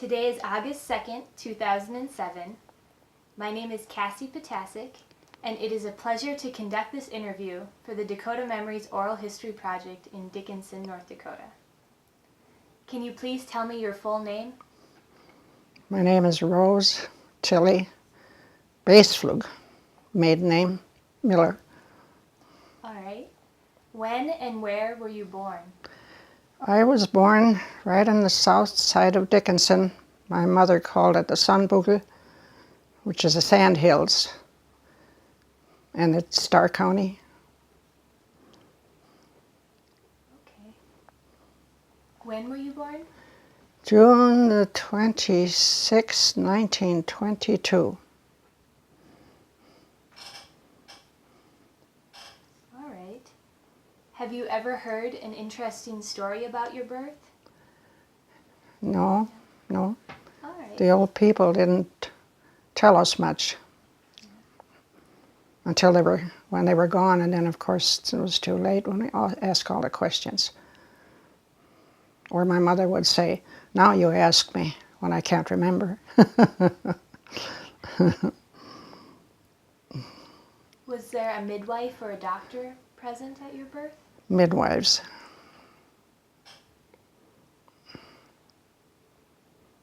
Today is August 2nd, 2007. My name is Cassie Potasic, and it is a pleasure to conduct this interview for the Dakota Memories Oral History Project in Dickinson, North Dakota. Can you please tell me your full name? My name is Rose Tilly Boespflug, maiden name Miller. All right. When and where were you born? I was born right on the south side of Dickinson. My mother called it the Sunbugle, which is the Sand Hills, and it's Starr County. Okay. When were you born? June the 26th, 1922. All right. Have you ever heard an interesting story about your birth? No. All right. The old people didn't tell us much until when they were gone, and then of course it was too late when we asked all the questions. Or my mother would say, "Now you ask me," when I can't remember. Was there a midwife or a doctor present at your birth? Midwives.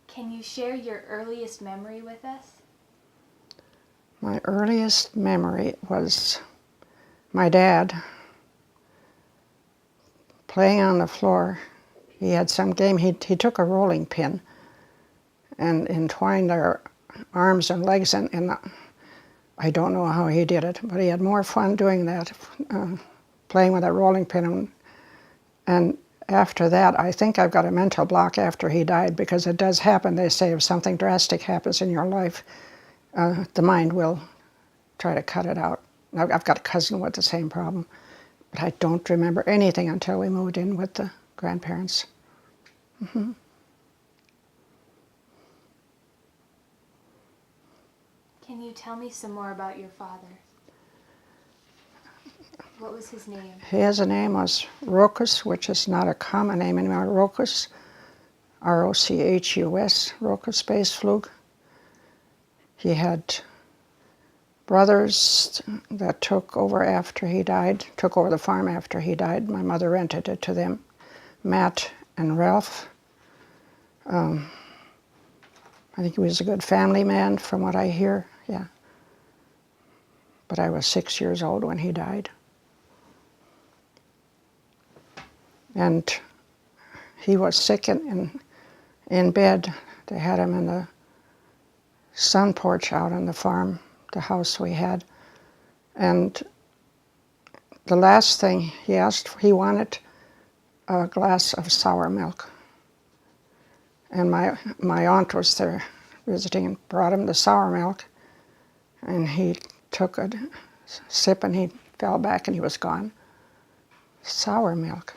Can you share your earliest memory with us? My earliest memory was my dad playing on the floor. He had some game. He took a rolling pin and entwined our arms and legs, and I don't know how he did it, but he had more fun doing that, playing with that rolling pin. And after that, I think I've got a mental block after he died, because it does happen. They say if something drastic happens in your life, the mind will try to cut it out. I've got a cousin with the same problem, but I don't remember anything until we moved in with the grandparents. Mm-hmm. Can you tell me some more about your father? What was his name? His name was Rochus, which is not a common name anymore. Rochus, R-O-C-H-U-S, Rochus Boespflug. He had brothers that took over the farm after he died. My mother rented it to them, Matt and Ralph. I think he was a good family man from what I hear, yeah. But I was 6 years old when he died. And he was sick in bed. They had him in the sun porch out on the farm, the house we had. And the last thing he asked, he wanted a glass of sour milk. And my aunt was there visiting and brought him the sour milk. And he took a sip and he fell back and he was gone. Sour milk.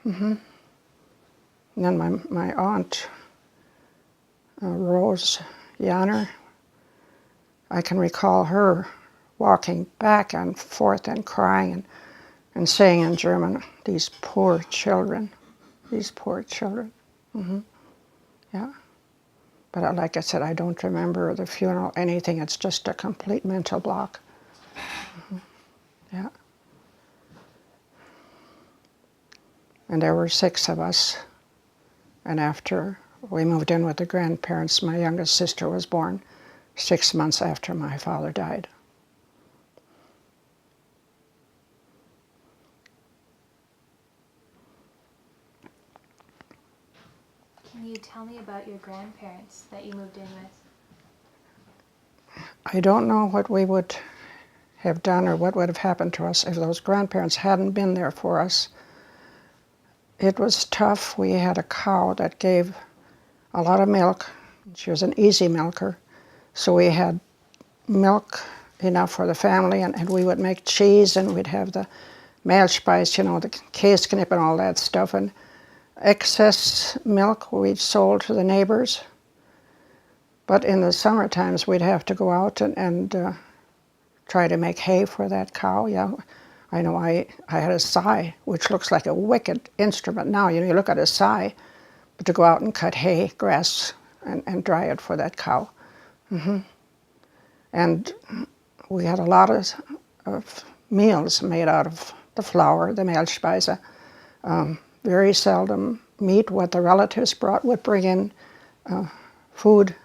Mm-hmm. And then my aunt, Rose Janner, I can recall her walking back and forth and crying and saying in German, "These poor children, these poor children." Mm-hmm. Yeah. But like I said, I don't remember the funeral, anything. It's just a complete mental block. Mm-hmm. Yeah. And there were 6 of us. And after we moved in with the grandparents, my youngest sister was born 6 months after my father died. Can you tell me about your grandparents that you moved in with? I don't know what we would have done or what would have happened to us if those grandparents hadn't been there for us. It was tough. We had a cow that gave a lot of milk. She was an easy milker. So we had milk enough for the family, and we would make cheese, and we'd have the Mehlspeise, the Käseknip and all that stuff. And excess milk we sold to the neighbors. But in the summer times, we'd have to go out and try to make hay for that cow. Yeah, I know I had a scythe, which looks like a wicked instrument now. You look at a scythe, to go out and cut hay, grass, and dry it for that cow. And we had a lot of meals made out of the flour, the Mehlspeise. Very seldom meat. What the relatives brought would bring in food.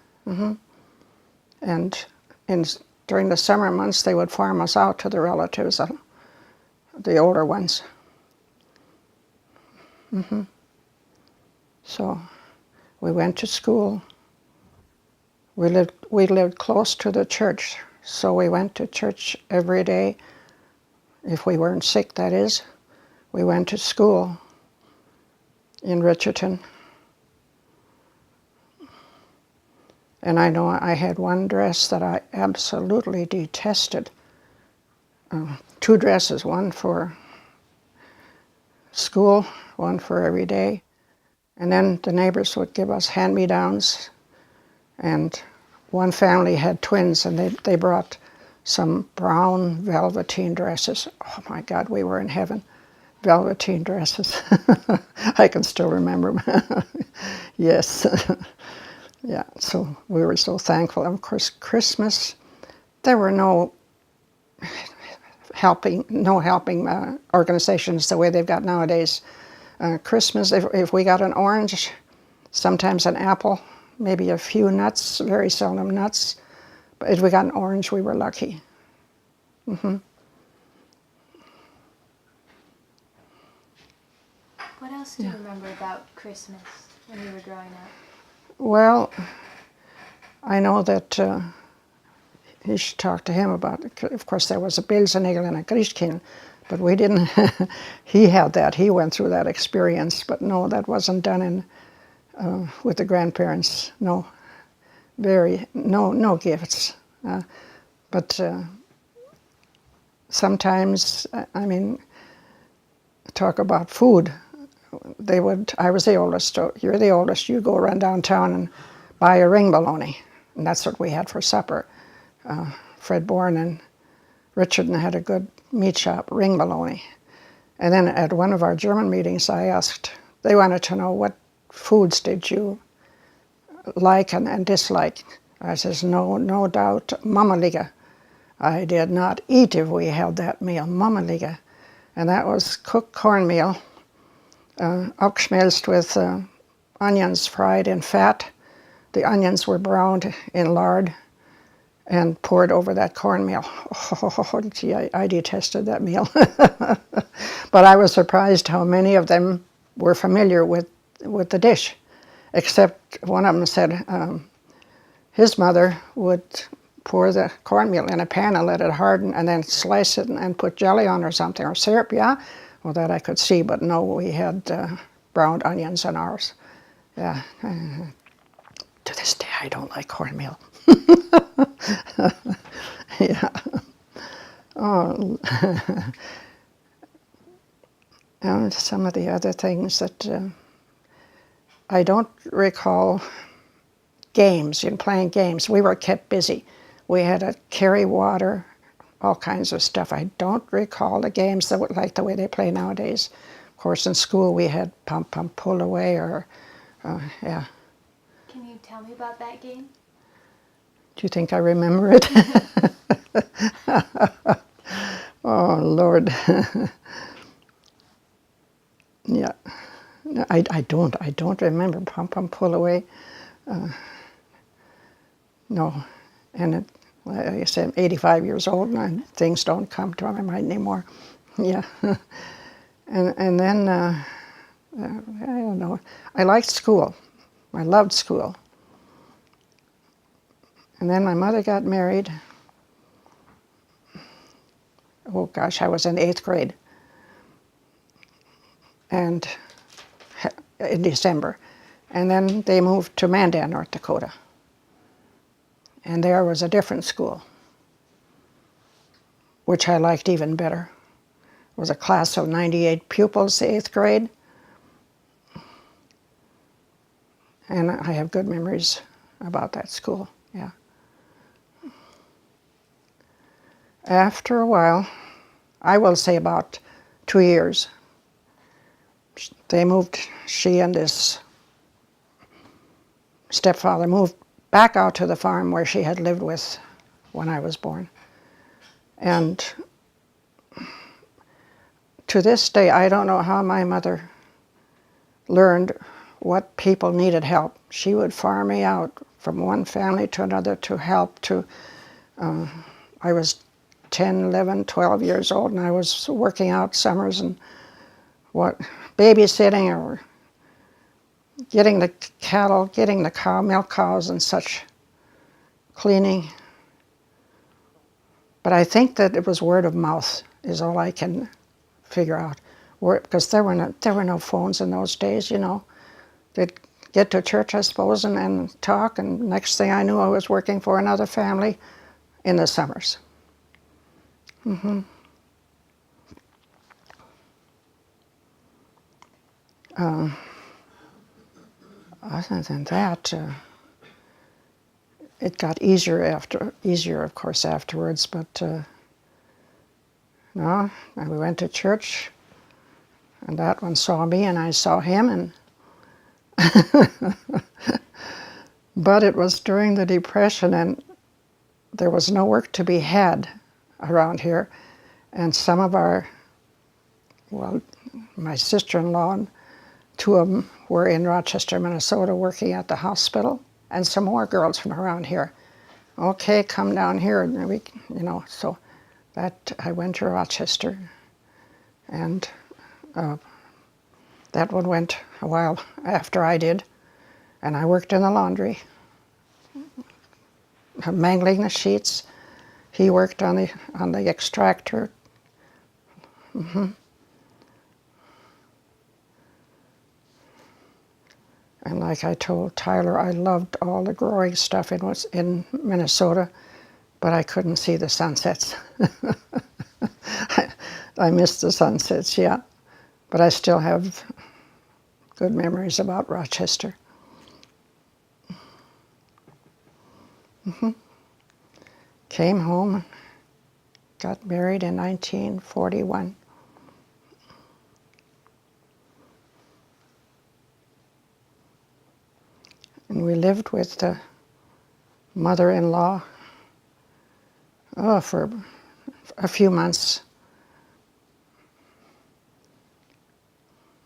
And during the summer months, they would farm us out to the relatives, the older ones. So we went to school. We lived close to the church, so we went to church every day. If we weren't sick, that is. We went to school in Richardson. And I know I had one dress that I absolutely detested. Two dresses, one for school, one for every day. And then the neighbors would give us hand-me-downs. And one family had twins, and they brought some brown velveteen dresses. Oh my God, we were in heaven. Velveteen dresses. I can still remember them. Yes. Yeah, so we were so thankful. And of course, Christmas, there were no helping organizations the way they've got nowadays. Christmas, if we got an orange, sometimes an apple, maybe a few nuts, very seldom nuts. But if we got an orange, we were lucky. What else do you remember about Christmas when you were growing up? Well, I know that you should talk to him about it. Of course, there was a Pilsenegel and a Grießkind, but we didn't. He had that. He went through that experience, but no, that wasn't done with the grandparents. No, no gifts. But sometimes, I mean, talk about food. I was the oldest, so you're the oldest, you go around downtown and buy a ring bologna. And that's what we had for supper. Fred Bourne and Richard had a good meat shop, ring bologna. And then at one of our German meetings, I asked, they wanted to know what foods did you like and dislike. I says, no doubt, Mammalige. I did not eat if we had that meal, Mammalige. And that was cooked cornmeal, abgeschmelzt with onions fried in fat. The onions were browned in lard and poured over that cornmeal. Oh, gee, I detested that meal. But I was surprised how many of them were familiar with the dish, except one of them said his mother would pour the cornmeal in a pan and let it harden and then slice it and put jelly on or something, or syrup, yeah. Well, that I could see, but no, we had browned onions in ours. Yeah. To this day, I don't like cornmeal. Yeah. Oh. And some of the other things that I don't recall games, playing games. We were kept busy. We had to carry water, all kinds of stuff. I don't recall the games that were like the way they play nowadays. Of course, in school we had pump, pump, pull away, or, yeah. Can you tell me about that game? Do you think I remember it? Oh, Lord. Yeah. No, I don't remember pump, pump, pull away. No. And like I said, I'm 85 years old and things don't come to my mind anymore. Yeah. And then, I don't know, I liked school. I loved school. And then my mother got married. Oh gosh, I was in 8th grade. And in December. And then they moved to Mandan, North Dakota. And there was a different school, which I liked even better. It was a class of 98 pupils, the 8th grade. And I have good memories about that school, yeah. After a while, I will say about 2 years, they moved, she and this stepfather moved back out to the farm where she had lived with when I was born. And to this day, I don't know how my mother learned what people needed help. She would farm me out from one family to another to help to, I was 10, 11, 12 years old, and I was working out summers and babysitting or getting the cattle, getting the milk cows and such, cleaning. But I think that it was word of mouth is all I can figure out. Because there were no phones in those days, you know. They'd get to church, I suppose, and talk, and next thing I knew I was working for another family in the summers. Other than that, it got easier of course afterwards, but no, and we went to church, and that one saw me and I saw him, and but it was during the Depression and there was no work to be had around here, and some of my sister-in-law and two of them were in Rochester, Minnesota, working at the hospital, and some more girls from around here. Okay, come down here, and so that I went to Rochester, and that one went a while after I did, and I worked in the laundry, mangling the sheets. He worked on the extractor. And like I told Tyler, I loved all the growing stuff in Minnesota, but I couldn't see the sunsets. I missed the sunsets, yeah. But I still have good memories about Rochester. Came home, got married in 1941. And we lived with the mother-in-law for a few months.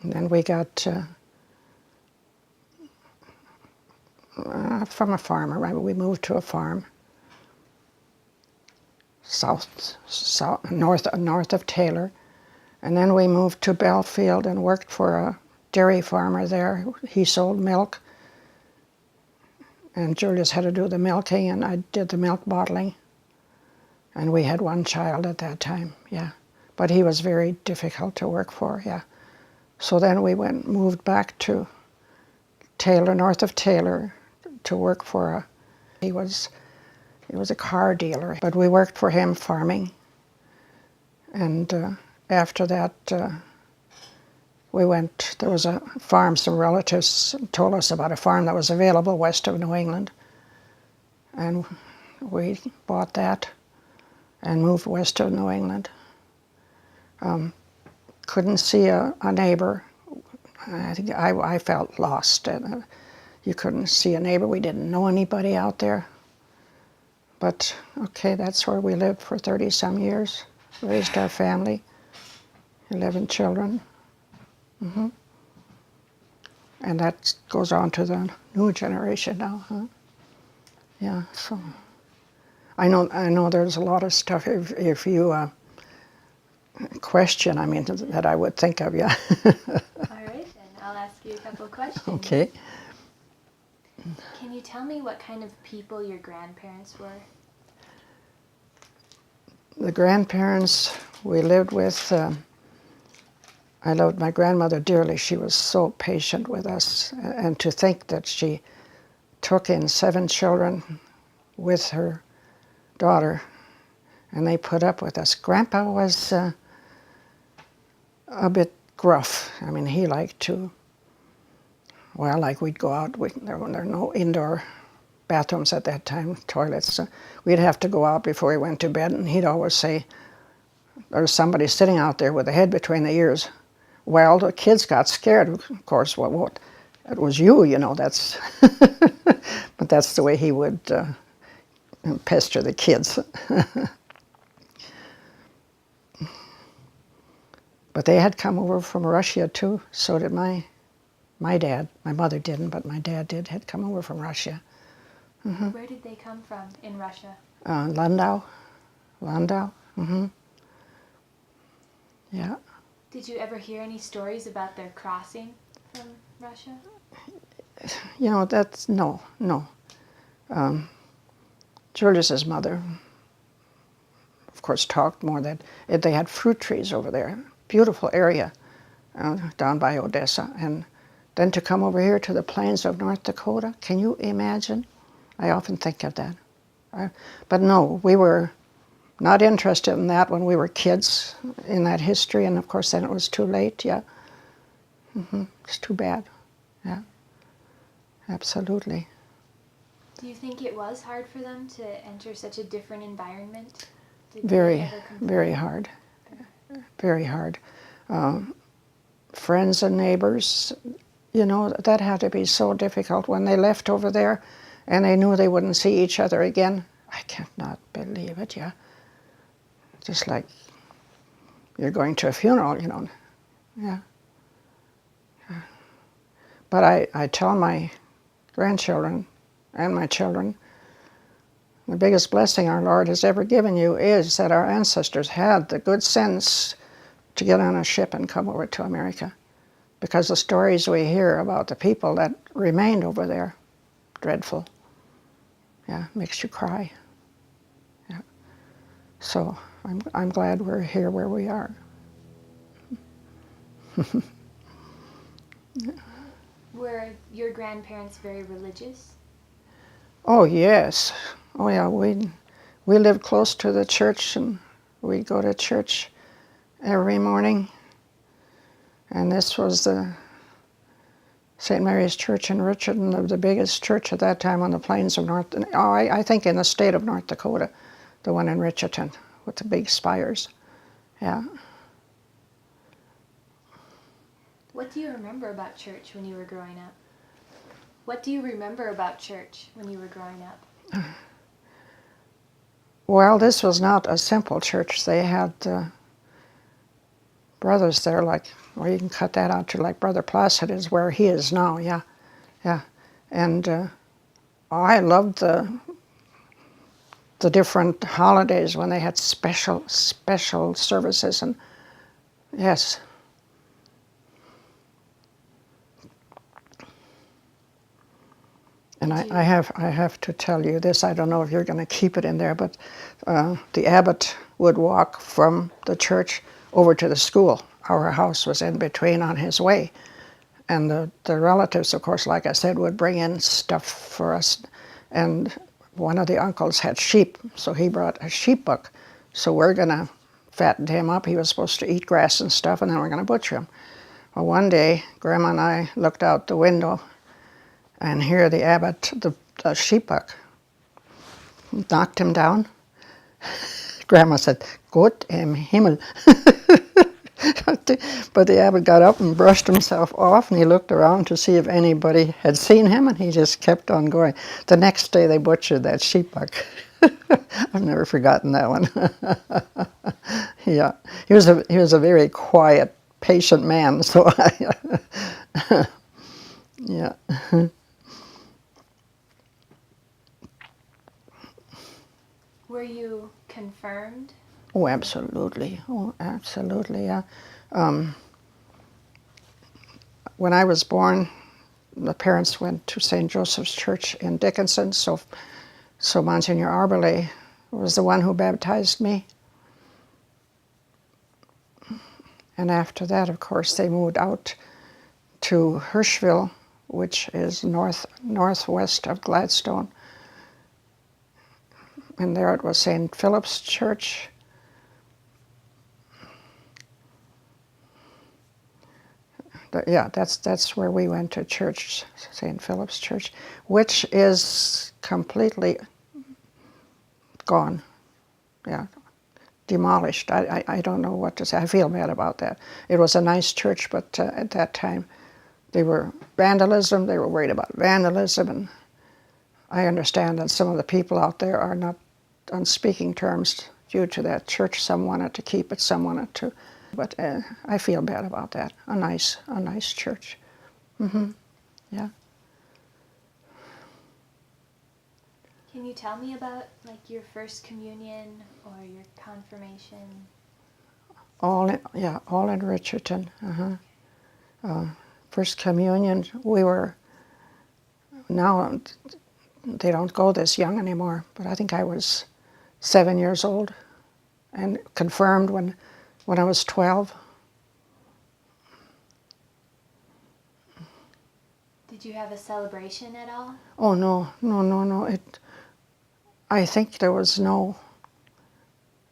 And then we got from a farmer. Right? We moved to a farm north of Taylor. And then we moved to Belfield and worked for a dairy farmer there. He sold milk. And Julius had to do the milking, and I did the milk bottling. And we had one child at that time, yeah. But he was very difficult to work for, yeah. So then we moved back to Taylor, north of Taylor, to work for he was a car dealer. But we worked for him farming. And after that, there was a farm, some relatives told us about a farm that was available west of New England. And we bought that and moved west of New England. Couldn't see a neighbor. I think I felt lost. You couldn't see a neighbor. We didn't know anybody out there. But okay, that's where we lived for 30-some years. Raised our family, 11 children. And that goes on to the new generation now, huh? Yeah, so I know there's a lot of stuff if you question, that I would think of, yeah. All right, and I'll ask you a couple questions. Okay. Can you tell me what kind of people your grandparents were? The grandparents we lived with, I loved my grandmother dearly. She was so patient with us. And to think that she took in 7 children with her daughter, and they put up with us. Grandpa was a bit gruff. He liked to, we'd go out. There were no indoor bathrooms at that time, toilets. So we'd have to go out before we went to bed, and he'd always say, there's somebody sitting out there with a head between the ears. Well, the kids got scared, of course. it was you, you know, that's, but that's the way he would pester the kids. But they had come over from Russia too, so did my dad. My mother didn't, but my dad had come over from Russia. Where did they come from in Russia? Landau. Yeah. Did you ever hear any stories about their crossing from Russia? You know, that's, no. Julius's mother, of course, talked more that they had fruit trees over there, beautiful area down by Odessa, and then to come over here to the plains of North Dakota, can you imagine? I often think of that. But no, we were not interested in that when we were kids, in that history, and of course then it was too late, yeah. It's too bad, yeah, absolutely. Do you think it was hard for them to enter such a different environment? Did Very, they ever complain? very hard, very hard. Friends and neighbors, you know, that had to be so difficult when they left over there and they knew they wouldn't see each other again. I cannot believe it, yeah. Just like you're going to a funeral, you know, yeah. But I tell my grandchildren and my children, the biggest blessing our Lord has ever given you is that our ancestors had the good sense to get on a ship and come over to America. Because the stories we hear about the people that remained over there, dreadful. Yeah, makes you cry. Yeah. So I'm glad we're here where we are. Were your grandparents very religious? Oh yes. Oh yeah, we lived close to the church and we'd go to church every morning. And this was the St. Mary's Church in Richardson, the biggest church at that time on the plains of North, I think in the state of North Dakota, the one in Richardson with the big spires. Yeah. What do you remember about church when you were growing up? What do you remember about church when you were growing up? Well, this was not a simple church. They had brothers there, like, well, you can cut that out to like Brother Placid is where he is now, yeah. And I loved the different holidays when they had special services, and yes. And I have to tell you this, I don't know if you're going to keep it in there, but the abbot would walk from the church over to the school. Our house was in between on his way. And the relatives, of course, like I said, would bring in stuff for us. And one of the uncles had sheep, so he brought a sheep buck. So we're going to fatten him up. He was supposed to eat grass and stuff, and then we're going to butcher him. Well, one day, Grandma and I looked out the window, and here the abbot, the sheep buck, knocked him down. Grandma said, "Gott im Himmel." But the abbot got up and brushed himself off, and he looked around to see if anybody had seen him, and he just kept on going. The next day they butchered that sheep buck. I've never forgotten that one. Yeah, he was a very quiet, patient man. So yeah. Were you confirmed? Oh, absolutely. Oh, absolutely, yeah. When I was born, the parents went to St. Joseph's Church in Dickinson, so Monsignor Arberle was the one who baptized me. And after that, of course, they moved out to Hirschville, which is northwest of Gladstone. And there it was St. Philip's Church. Yeah, that's where we went to church, St. Philip's Church, which is completely gone. Yeah, demolished. I don't know what to say. I feel bad about that. It was a nice church, but at that time, they were vandalism. They were worried about vandalism, and I understand that some of the people out there are not on speaking terms due to that church. Some wanted to keep it, some wanted to, but I feel bad about that. A nice church. Yeah. Can you tell me about like your first communion or your confirmation? All in Richardton. First communion, we were, now they don't go this young anymore, but I think I was 7 years old and confirmed when I was 12. Did you have a celebration at all? Oh, no. I think there was no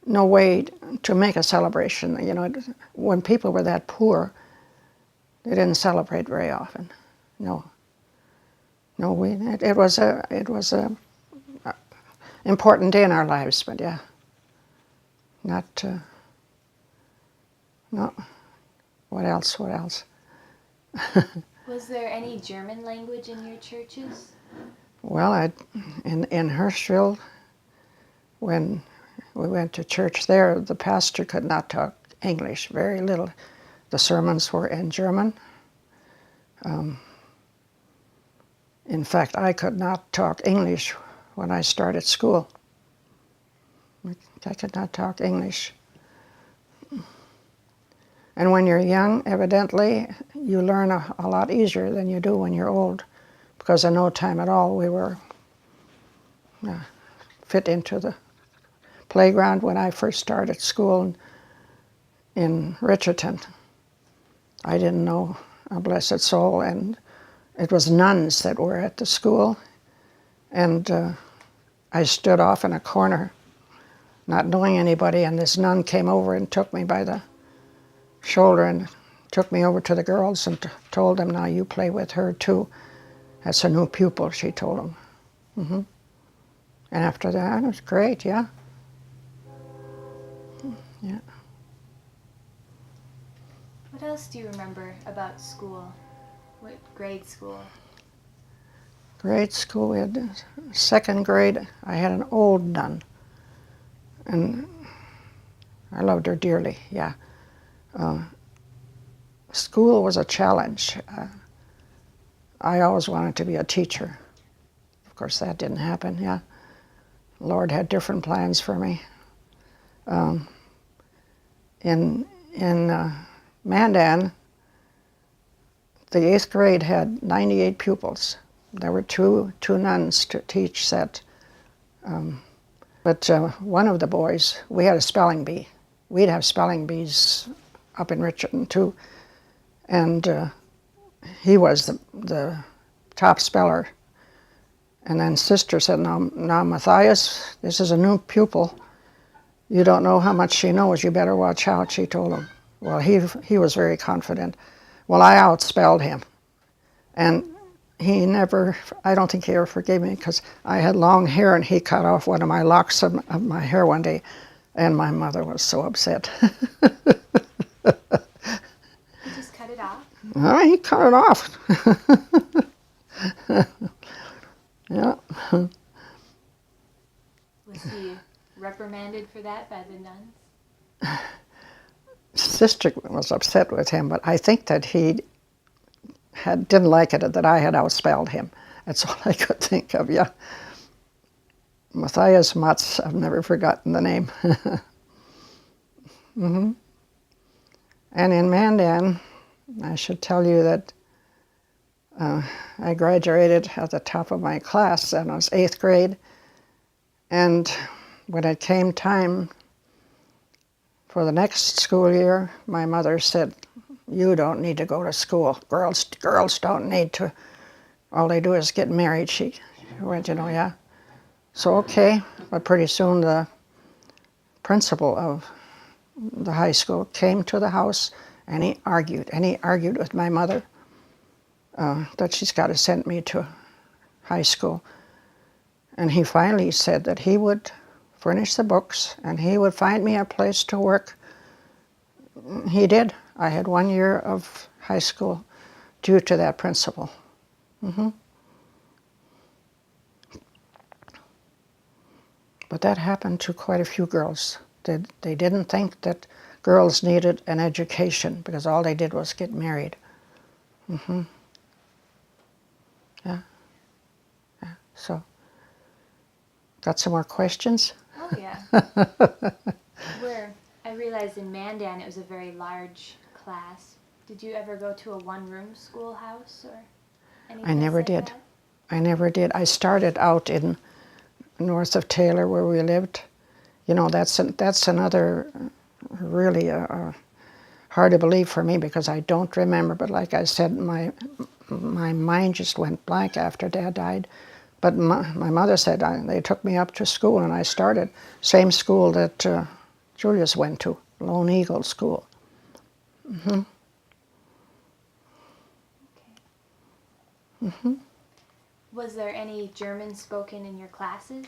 way to make a celebration. You know, when people were that poor, they didn't celebrate very often. No, it was a important day in our lives, but yeah, not. No. What else? Was there any German language in your churches? Well, in Hirschville, when we went to church there, the pastor could not talk English, very little. The sermons were in German. In fact, I could not talk English when I started school. I could not talk English. And when you're young, evidently, you learn a lot easier than you do when you're old, because in no time at all we were fit into the playground when I first started school in Richardton. I didn't know a blessed soul, and it was nuns that were at the school, and I stood off in a corner, not knowing anybody, and this nun came over and took me by the shoulder and took me over to the girls and told them, now you play with her too. That's a new pupil, she told them. And after that, it was great, yeah. Yeah. What else do you remember about school? What grade school? Grade school, we had second grade, I had an old nun. And I loved her dearly, yeah. School was a challenge. I always wanted to be a teacher. Of course, that didn't happen, yeah. Lord had different plans for me. In Mandan, the 8th grade had 98 pupils. There were two nuns to teach that. But one of the boys, we had a spelling bee. We'd have spelling bees up in Richardton too. And he was the top speller. And then Sister said, now Matthias, this is a new pupil. You don't know how much she knows. You better watch out, she told him. Well, he was very confident. Well, I outspelled him. And he never, I don't think he ever forgave me, because I had long hair and he cut off one of my locks of my hair one day. And my mother was so upset. You just cut it off? Oh, he cut it off. Yeah. Was he reprimanded for that by the nuns? Sister was upset with him, but I think that he didn't like it that I had outspelled him. That's all I could think of, yeah. Matthias Matz, I've never forgotten the name. And in Mandan, I should tell you that I graduated at the top of my class, and I was 8th grade. And when it came time for the next school year, my mother said, you don't need to go to school. Girls don't need to. All they do is get married. She went, yeah. So, okay. But pretty soon the principal of the high school came to the house, and he argued with my mother that she's got to send me to high school. And he finally said that he would furnish the books and he would find me a place to work. He did. I had 1 year of high school due to that principle. But that happened to quite a few girls. They didn't think that girls needed an education because all they did was get married. Yeah. So, got some more questions? Oh yeah. Where I realized in Mandan it was a very large class. Did you ever go to a one-room schoolhouse or any I place never like did. that? I never did. I started out in north of Taylor where we lived. You know, that's another really hard to believe for me because I don't remember. But like I said, my mind just went blank after Dad died. But my mother said they took me up to school and I started same school that Julius went to, Lone Eagle School. Was there any German spoken in your classes?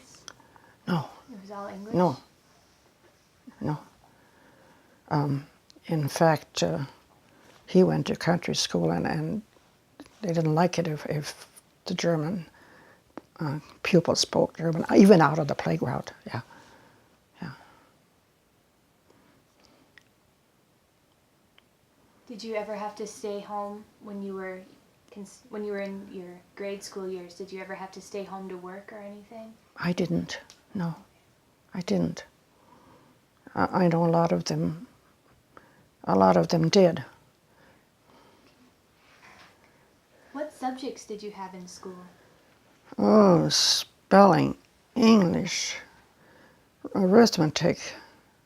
No, It was all English? no, no. In fact, he went to country school and they didn't like it if the German pupils spoke German, even out of the playground. Yeah, yeah. Did you ever have to stay home when you were in your grade school years? Did you ever have to stay home to work or anything? I didn't. No, I didn't. I know a lot of them. A lot of them did. What subjects did you have in school? Oh, spelling, English, arithmetic,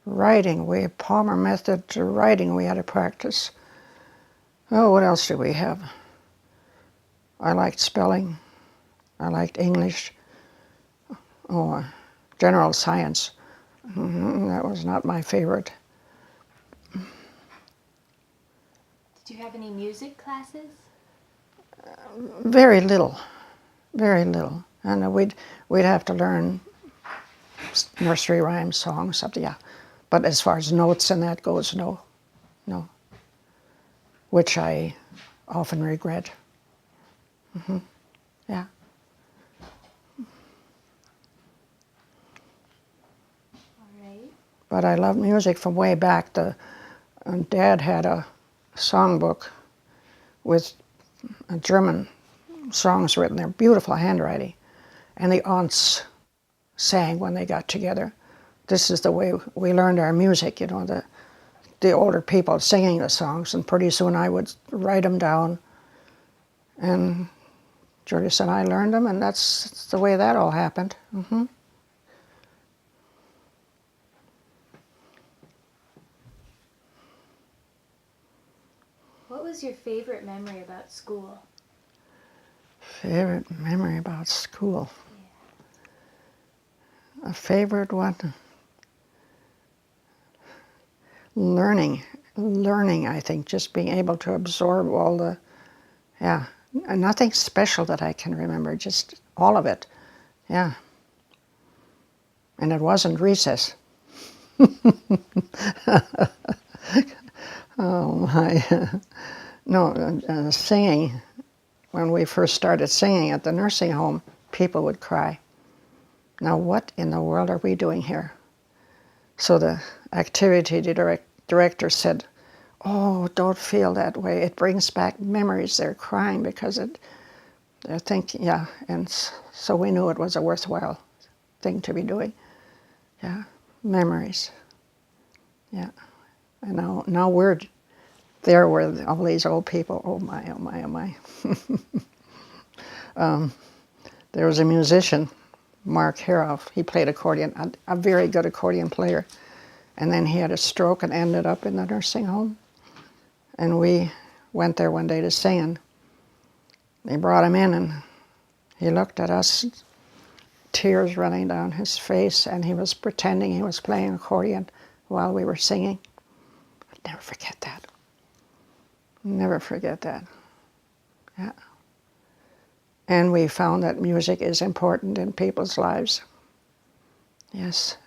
writing. We had Palmer method writing we had to practice. Oh, what else did we have? I liked spelling. I liked English. Oh, general science. That was not my favorite. Did you have any music classes? Very little, very little. And we'd have to learn nursery rhymes, songs, something. Yeah, but as far as notes and that goes, no, no. Which I often regret. Yeah. All right. But I love music from way back. Dad had a songbook with German songs written there, beautiful handwriting. And the aunts sang when they got together. This is the way we learned our music, you know, the older people singing the songs. And pretty soon I would write them down. And Julius and I learned them, and that's the way that all happened. What was your favorite memory about school? Favorite memory about school? A favorite one? Learning, I think, just being able to absorb all the, yeah, nothing special that I can remember, just all of it, yeah. And it wasn't recess. Oh my, no, singing, when we first started singing at the nursing home, people would cry. Now what in the world are we doing here? So the activity director said, oh, don't feel that way. It brings back memories. They're crying because they're thinking, yeah. And so we knew it was a worthwhile thing to be doing. Yeah, memories. Yeah. And now we're there with all these old people. Oh my, oh my, oh my. There was a musician, Mark Haroff. He played accordion, a very good accordion player. And then he had a stroke and ended up in the nursing home. And we went there one day to sing, and they brought him in, and he looked at us, tears running down his face, and he was pretending he was playing accordion while we were singing. I'd never forget that. Never forget that. Yeah. And we found that music is important in people's lives. Yes.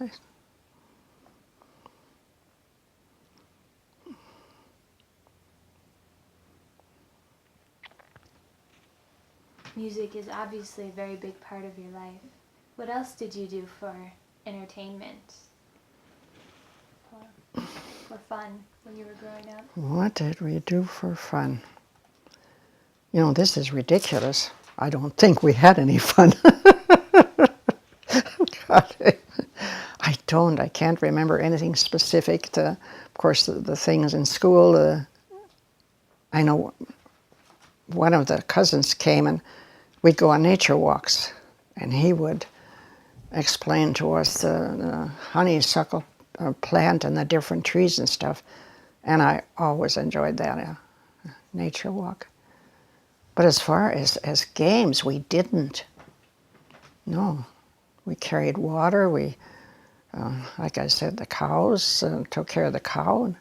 music is obviously a very big part of your life. What else did you do for entertainment? For fun when you were growing up? What did we do for fun? You know, this is ridiculous. I don't think we had any fun. God, I can't remember anything specific. Of course, the things in school, I know one of the cousins came and we'd go on nature walks, and he would explain to us the honeysuckle plant and the different trees and stuff, and I always enjoyed that, nature walk. But as far as games, we didn't. No. We carried water, like I said, the cows, took care of the cow.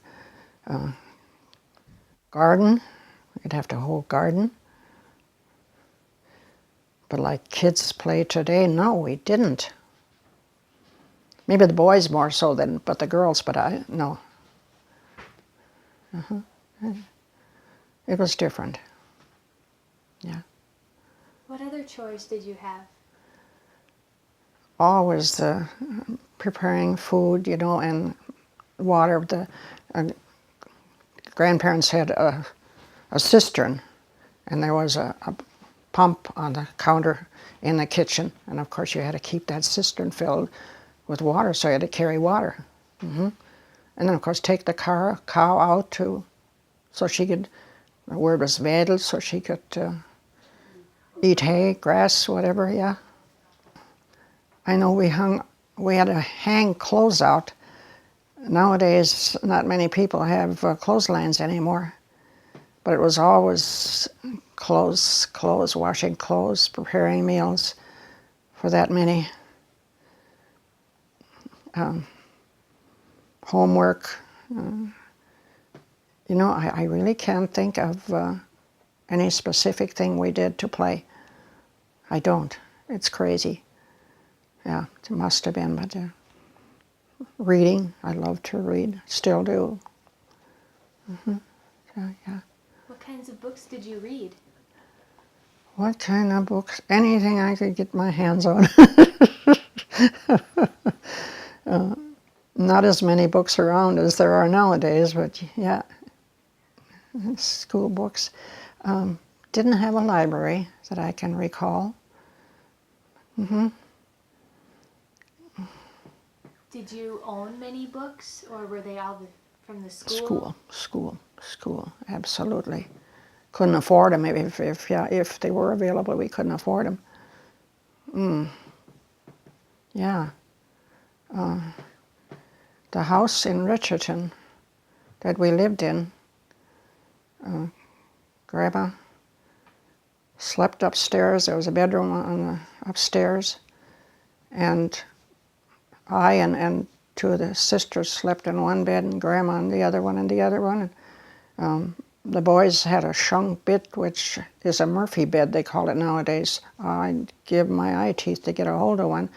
Garden, we'd have to hoe garden. But like kids play today, no, we didn't. Maybe the boys more so but the girls, but no. It was different. Yeah. What other chores did you have? Always preparing food, and water. The grandparents had a cistern, and there was a pump on the counter in the kitchen, and of course you had to keep that cistern filled with water, so you had to carry water. And then of course take the cow out so she could, the word was wedel, so she could eat hay, grass, whatever, yeah. I know we had to hang clothes out. Nowadays, not many people have clotheslines anymore, but it was always clothes, washing clothes, preparing meals for that many. Homework. I really can't think of any specific thing we did to play. I don't. It's crazy. Yeah, it must have been, but reading, I love to read, still do. So, yeah. What kinds of books did you read? What kind of books? Anything I could get my hands on. Not as many books around as there are nowadays, but yeah, school books. Didn't have a library that I can recall. Did you own many books, or were they all from the school? School, absolutely. Couldn't afford them. If they were available, we couldn't afford them. Yeah. The house in Richardson that we lived in, Grandma slept upstairs. There was a bedroom on the upstairs, and I and two of the sisters slept in one bed, and Grandma in the other one, and the other one. The boys had a shunk bit, which is a Murphy bed, they call it nowadays. I'd give my eye teeth to get a hold of one.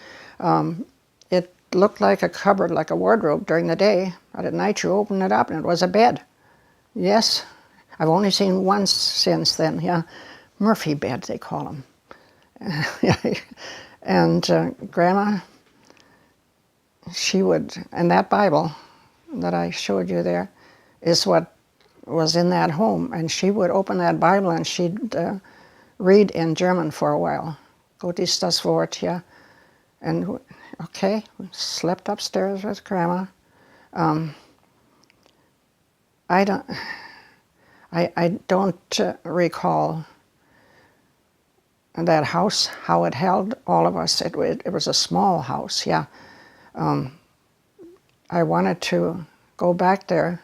It looked like a cupboard, like a wardrobe during the day, but at night you open it up and it was a bed. Yes, I've only seen one since then, yeah. Murphy bed, they call them. And Grandma, she would, and that Bible that I showed you there is what was in that home, and she would open that Bible and she'd read in German for a while. Gott ist das Wort, yeah. And okay, we slept upstairs with Grandma. I don't recall that house, how it held all of us. It was a small house, yeah. I wanted to go back there.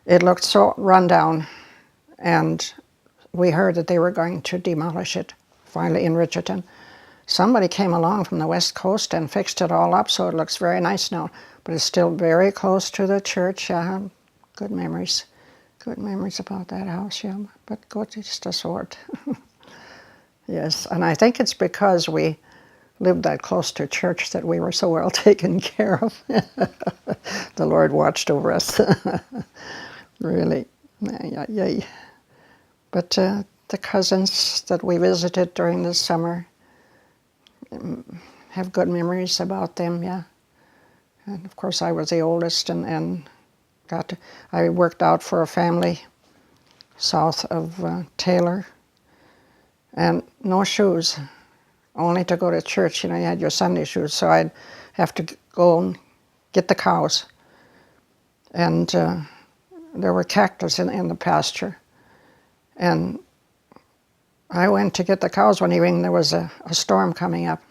It looked so run down, and we heard that they were going to demolish it, finally in Richardson. Somebody came along from the West Coast and fixed it all up, so it looks very nice now, but it's still very close to the church. Good memories about that house, yeah, but Gott ist das Wort. Yes, and I think it's because we lived that close to church that we were so well taken care of. The Lord watched over us. Really. Yeah. But the cousins that we visited during the summer have good memories about them, yeah. And of course I was the oldest and I worked out for a family south of Taylor, and no shoes, only to go to church. You know, you had your Sunday shoes, so I'd have to go and get the cows. And there were cactus in the pasture. And I went to get the cows one evening. There was a storm coming up.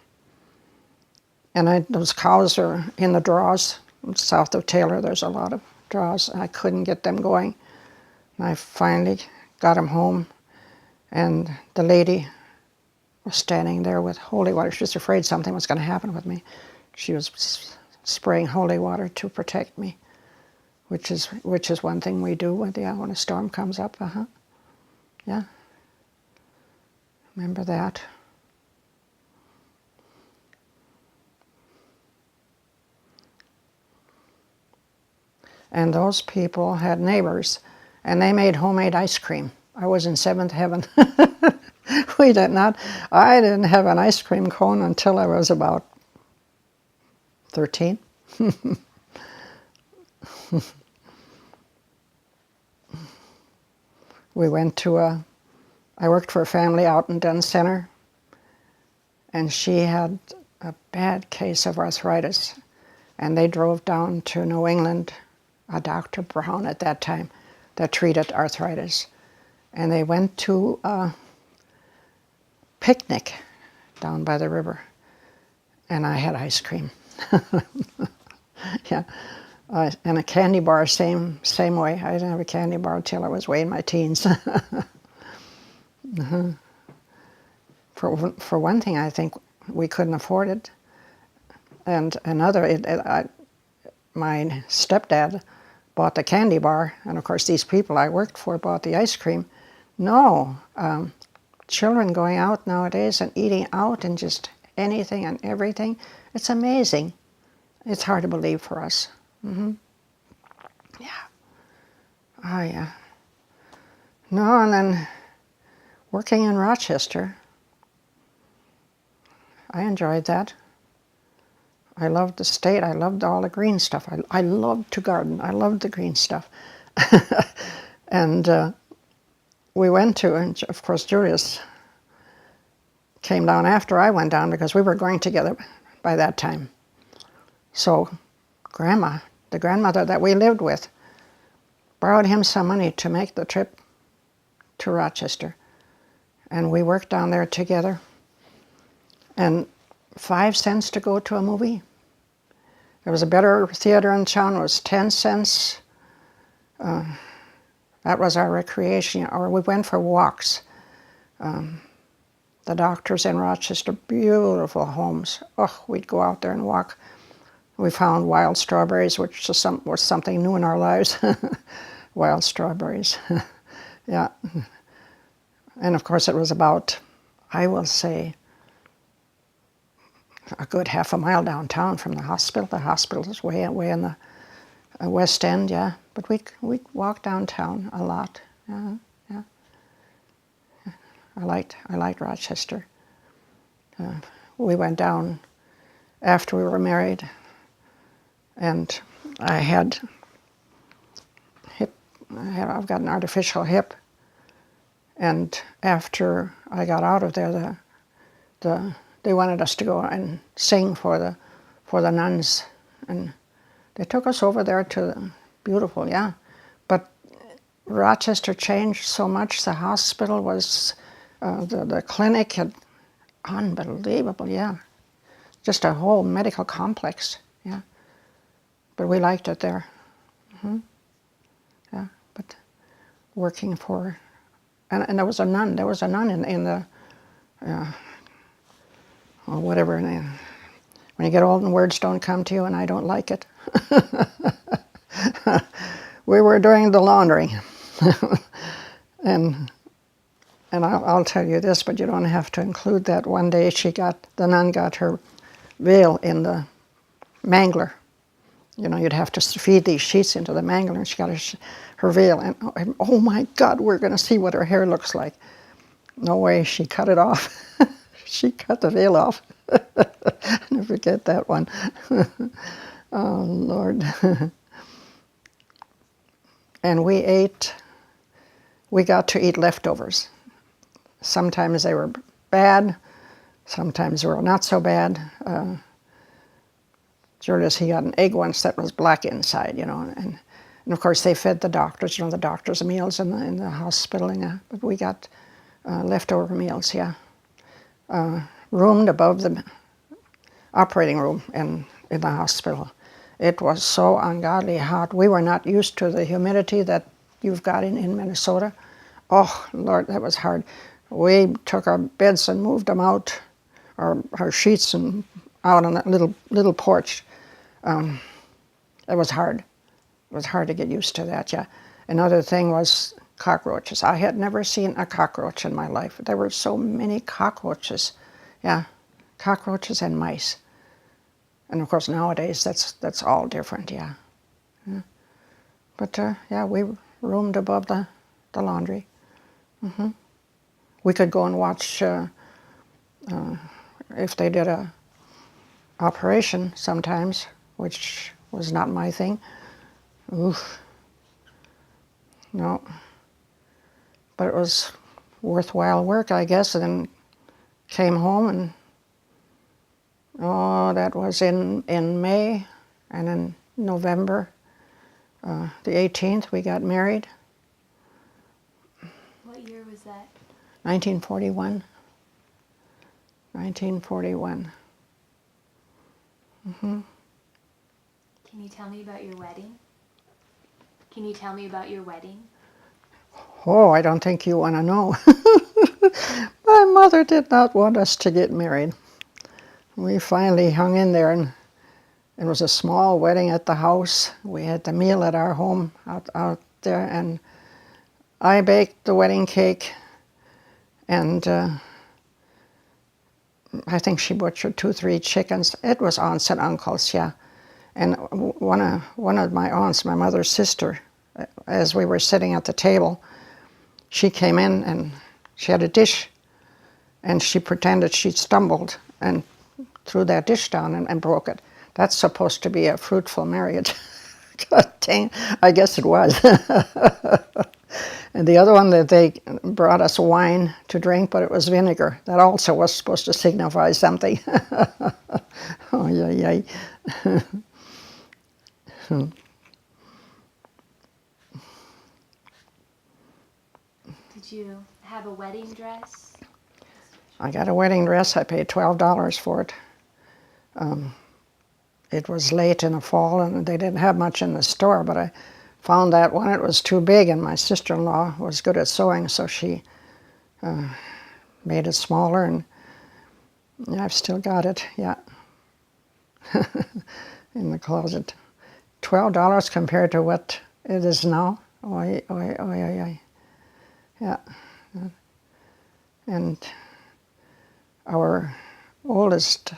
And those cows are in the draws. South of Taylor, there's a lot of draws. I couldn't get them going. And I finally got them home. And the lady was standing there with holy water. She was afraid something was going to happen with me. She was spraying holy water to protect me, which is one thing we do when a storm comes up. Yeah. Remember that. And those people had neighbors, and they made homemade ice cream. I was in seventh heaven. I didn't have an ice cream cone until I was about 13. We went I worked for a family out in Dunn Center, and she had a bad case of arthritis, and they drove down to New England, a Dr. Brown at that time, that treated arthritis. And they went to a picnic down by the river, and I had ice cream. Yeah, and a candy bar, same way. I didn't have a candy bar until I was way in my teens. For one thing, I think we couldn't afford it, and another, my stepdad bought the candy bar, and of course these people I worked for bought the ice cream. No, children going out nowadays and eating out and just anything and everything, it's amazing. It's hard to believe for us. Yeah. Oh yeah. No, and then working in Rochester, I enjoyed that. I loved the state. I loved all the green stuff. I loved to garden. I loved the green stuff. And we went to, and of course Julius came down after I went down because we were going together by that time. So Grandma, the grandmother that we lived with, borrowed him some money to make the trip to Rochester. And we worked down there together. And 5 cents to go to a movie. There was a better theater in town. It was 10 cents. That was our recreation. Or we went for walks. The doctors in Rochester, beautiful homes. Oh, we'd go out there and walk. We found wild strawberries, which was something new in our lives. Wild strawberries. Yeah. And of course it was about, I will say, a good half a mile downtown from the hospital. The hospital is way in the West End, yeah. But we'd walk downtown a lot. Yeah. I liked Rochester. We went down after we were married, and I've got an artificial hip, and after I got out of there, they wanted us to go and sing for the nuns, and they took us over there to beautiful, yeah. But Rochester changed so much. The hospital was, the clinic had, unbelievable, yeah. Just a whole medical complex, yeah. But we liked it there. Yeah, but working for, and there was a nun. There was a nun in the, or whatever. When you get old and words don't come to you, and I don't like it. We were doing the laundry, and I'll tell you this, but you don't have to include that. One day the nun got her veil in the mangler. You know, you'd have to feed these sheets into the mangler, and she got her her veil, and oh my God, we're going to see what her hair looks like. No way, she cut it off. She cut the veil off. Never forget that one. Oh, Lord. And we got to eat leftovers. Sometimes they were bad, sometimes they were not so bad. Julius, he got an egg once that was black inside, and of course they fed the doctors, the doctors' meals in the hospital, but we got leftover meals, yeah. Roomed above the operating room in the hospital. It was so ungodly hot. We were not used to the humidity that you've got in Minnesota. Oh, Lord, that was hard. We took our beds and moved them out, our sheets and out on that little porch. It was hard. It was hard to get used to that, yeah. Another thing was cockroaches. I had never seen a cockroach in my life. There were so many cockroaches. Yeah, cockroaches and mice. And of course nowadays that's all different, yeah. But yeah, we roomed above the laundry. We could go and watch if they did a operation sometimes, which was not my thing. Oof. No. But it was worthwhile work, I guess, and then came home and that was in May, and in November, the 18th, we got married. What year was that? 1941. 1941. Can you tell me about your wedding? Can you tell me about your wedding? Oh, I don't think you want to know. My mother did not want us to get married. We finally hung in there, and it was a small wedding at the house. We had the meal at our home out there, and I baked the wedding cake, and I think she butchered 2-3 chickens. It was aunts and uncles, yeah. And one of my aunts, my mother's sister, as we were sitting at the table, she came in and she had a dish, and she pretended she stumbled and threw that dish down and broke it. That's supposed to be a fruitful marriage. God dang, I guess it was. And the other one, that they brought us wine to drink, but it was vinegar. That also was supposed to signify something. Oh, yeah. Did you have a wedding dress? I got a wedding dress. I paid $12 for it. It was late in the fall, and they didn't have much in the store, but I found that one. It was too big, and my sister-in-law was good at sewing, so she made it smaller, and yeah, I've still got it, yeah, in the closet. $12 compared to what it is now. Oy, oy, oy, oy, oy. Yeah. And our oldest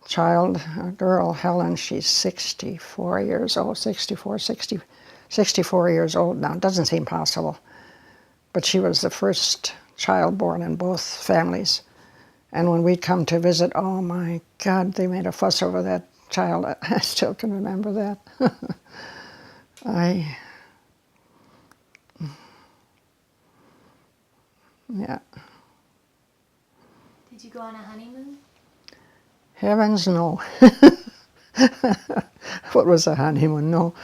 child, a girl, Helen, she's 64 years old, 64 years old now. It doesn't seem possible. But she was the first child born in both families. And when we'd come to visit, oh my God, they made a fuss over that child. I still can remember that. Yeah. Did you go on a honeymoon? Heavens, no. What was a honeymoon? No.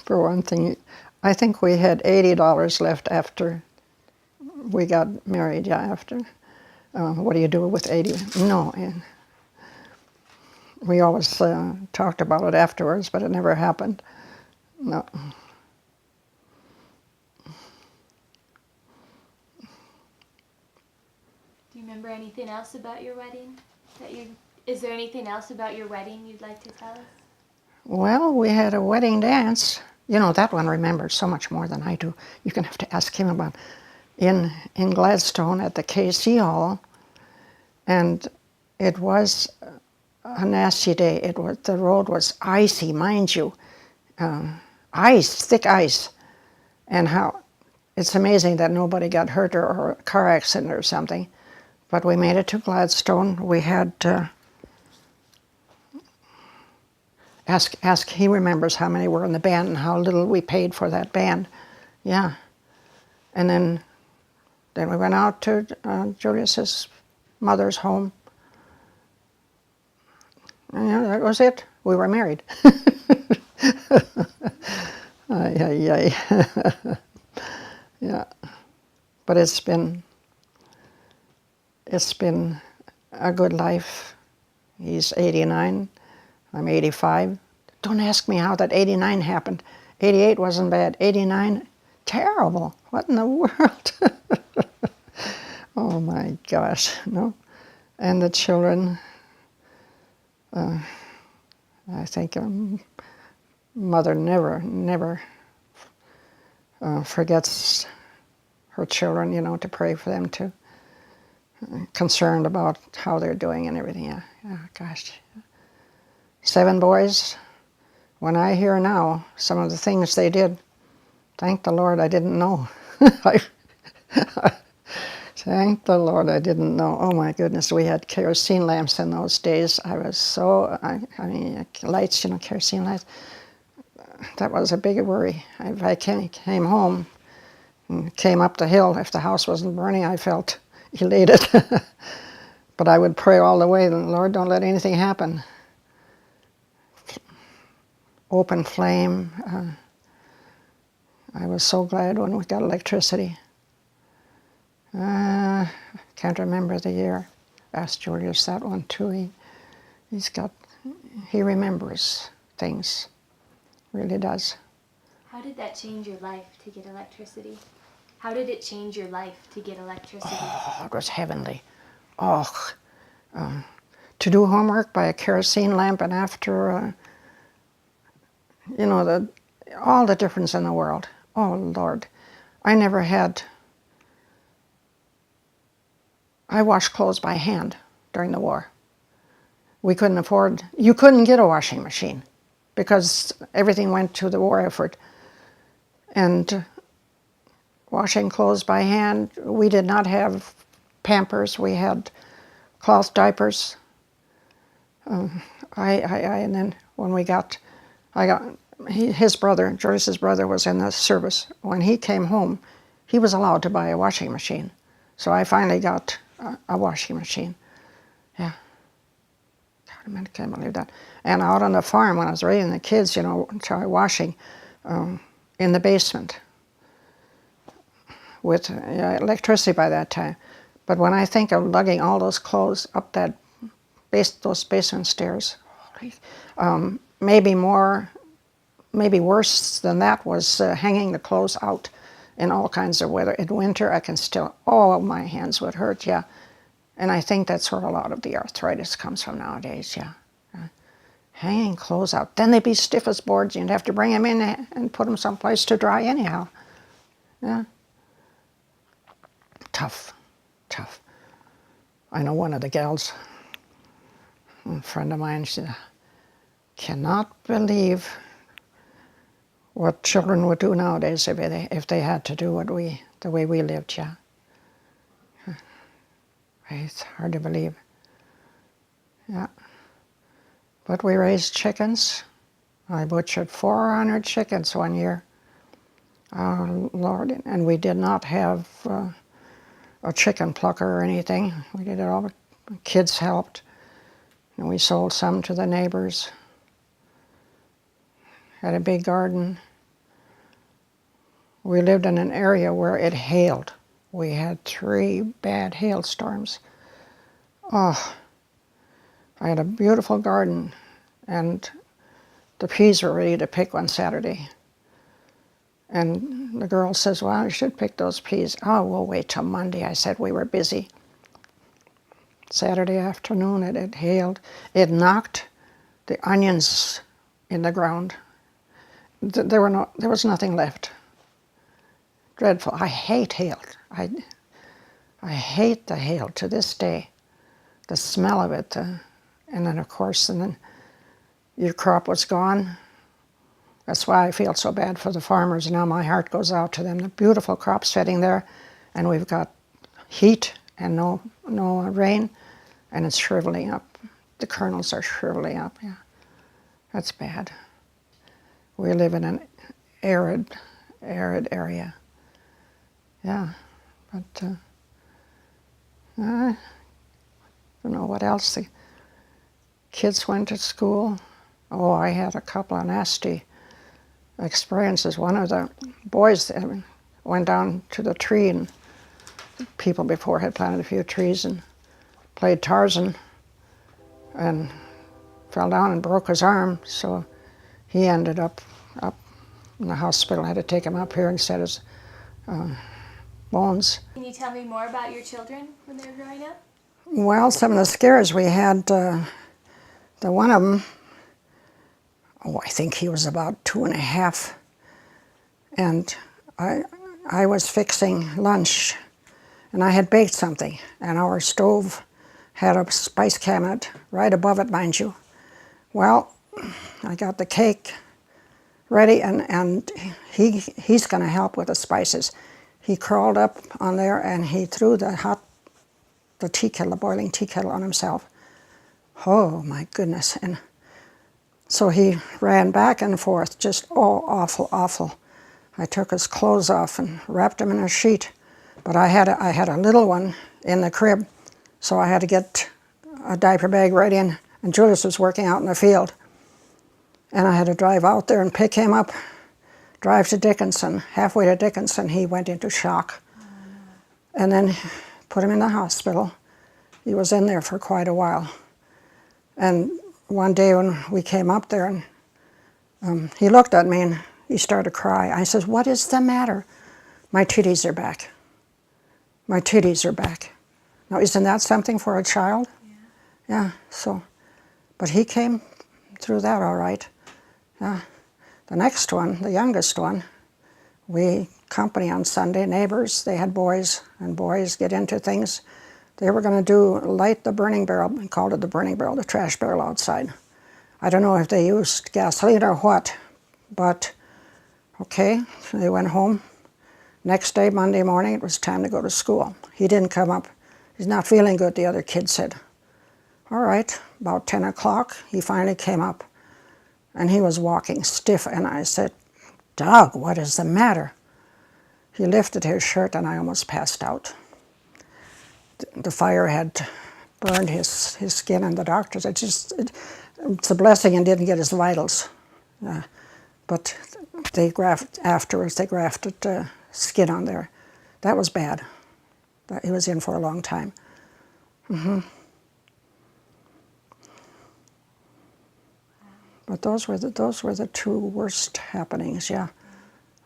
For one thing, I think we had $80 left after we got married, yeah, after. What do you do with 80? No. And we always talked about it afterwards, but it never happened. No. Do you remember anything else about your wedding? Is there anything else about your wedding you'd like to tell us? Well, we had a wedding dance. You know, that one remembers so much more than I do. You're going to have to ask him about in Gladstone at the KC Hall. And it was a nasty day. The road was icy, mind you. Ice, thick ice. and how it's amazing that nobody got hurt or a car accident or something. But we made it to Gladstone. We had ask. He remembers how many were in the band and how little we paid for that band. Yeah, and then we went out to Julius's mother's home. And, yeah, that was it. We were married. Ay, ay, ay. Yeah, but it's been a good life. He's 89. I'm 85. Don't ask me how that 89 happened. 88 wasn't bad. 89, terrible. What in the world? Oh my gosh, no. And the children, I think mother never forgets her children, you know, to pray for them too. Concerned about how they're doing and everything. Yeah, oh, gosh. 7 boys. When I hear now some of the things they did, thank the Lord I didn't know. Thank the Lord I didn't know. Oh my goodness, we had kerosene lamps in those days. I was so, I mean, lights, you know, kerosene lights. That was a big worry. If I came home and came up the hill, if the house wasn't burning, I felt elated. But I would pray all the way, Lord, don't let anything happen. Open flame. I was so glad when we got electricity. Can't remember the year. Ask Julius that one too. He remembers things. Really does. How did that change your life to get electricity? How did it change your life to get electricity? Oh, it was heavenly. Oh, to do homework by a kerosene lamp, and after, you know, all the difference in the world. Oh, Lord. I washed clothes by hand during the war. You couldn't get a washing machine because everything went to the war effort. And washing clothes by hand, we did not have Pampers, we had cloth diapers. And then when his brother, Joyce's brother, was in the service. When he came home, he was allowed to buy a washing machine. So I finally got a washing machine. Yeah. God, I can't believe that. And out on the farm, when I was raising the kids, you know, try washing in the basement with electricity by that time. But when I think of lugging all those clothes up those basement stairs, maybe worse than that was hanging the clothes out in all kinds of weather. In winter, I can still, my hands would hurt, yeah. And I think that's where a lot of the arthritis comes from nowadays, yeah. Hanging clothes out. Then they'd be stiff as boards. You'd have to bring them in and put them someplace to dry anyhow. Yeah. Tough. I know one of the gals, a friend of mine, she said, cannot believe what children would do nowadays if they had to do the way we lived, yeah. It's hard to believe. Yeah. But we raised chickens. I butchered 400 chickens one year. Oh, Lord. And we did not have a chicken plucker or anything. We did it all. Kids helped. And we sold some to the neighbors. Had a big garden. We lived in an area where it hailed. We had 3 bad hailstorms. Oh, I had a beautiful garden, and the peas were ready to pick one Saturday. And the girl says, well, you should pick those peas. Oh, we'll wait till Monday. I said we were busy. Saturday afternoon, it hailed. It knocked the onions in the ground. There was nothing left. Dreadful. I hate hail. I hate the hail to this day. The smell of it. And then, of course, your crop was gone. That's why I feel so bad for the farmers. Now my heart goes out to them. The beautiful crops sitting there, and we've got heat and no rain, and it's shriveling up. The kernels are shriveling up. Yeah, that's bad. We live in an arid area. Yeah, but I don't know what else. The kids went to school. Oh, I had a couple of nasty experiences. One of the boys went down to the tree, and people before had planted a few trees and played Tarzan and fell down and broke his arm. So he ended up in the hospital. I had to take him up here and set his bones. Can you tell me more about your children when they were growing up? Well, some of the scares we had, the one of them, I think he was about 2.5, and I was fixing lunch, and I had baked something, and our stove had a spice cabinet right above it, mind you. Well, I got the cake ready, and he's going to help with the spices. He crawled up on there, and he threw the tea kettle, the boiling tea kettle, on himself. Oh my goodness! And so he ran back and forth, just awful, awful. I took his clothes off and wrapped him in a sheet, but I had a little one in the crib, so I had to get a diaper bag right in. And Julius was working out in the field, and I had to drive out there and pick him up, drive to Dickinson. Halfway to Dickinson, he went into shock, and then put him in the hospital. He was in there for quite a while. And one day when we came up there, and he looked at me and he started to cry. I says, "What is the matter?" "My titties are back. My titties are back." Now, isn't that something for a child? Yeah, so, but he came through that all right. Yeah. The next one, the youngest one, we company on Sunday, neighbors, they had boys, and boys get into things. They were going to light the burning barrel, and called it the burning barrel, the trash barrel outside. I don't know if they used gasoline or what, but okay, so they went home. Next day, Monday morning, it was time to go to school. He didn't come up. He's not feeling good, the other kid said. All right, about 10 o'clock, he finally came up, and he was walking stiff, and I said, "Doug, what is the matter?" He lifted his shirt, and I almost passed out. The fire had burned his skin, and the doctor said, it's a blessing and didn't get his vitals. But afterwards they grafted skin on there. That was bad. He was in for a long time. But those were the two worst happenings, yeah.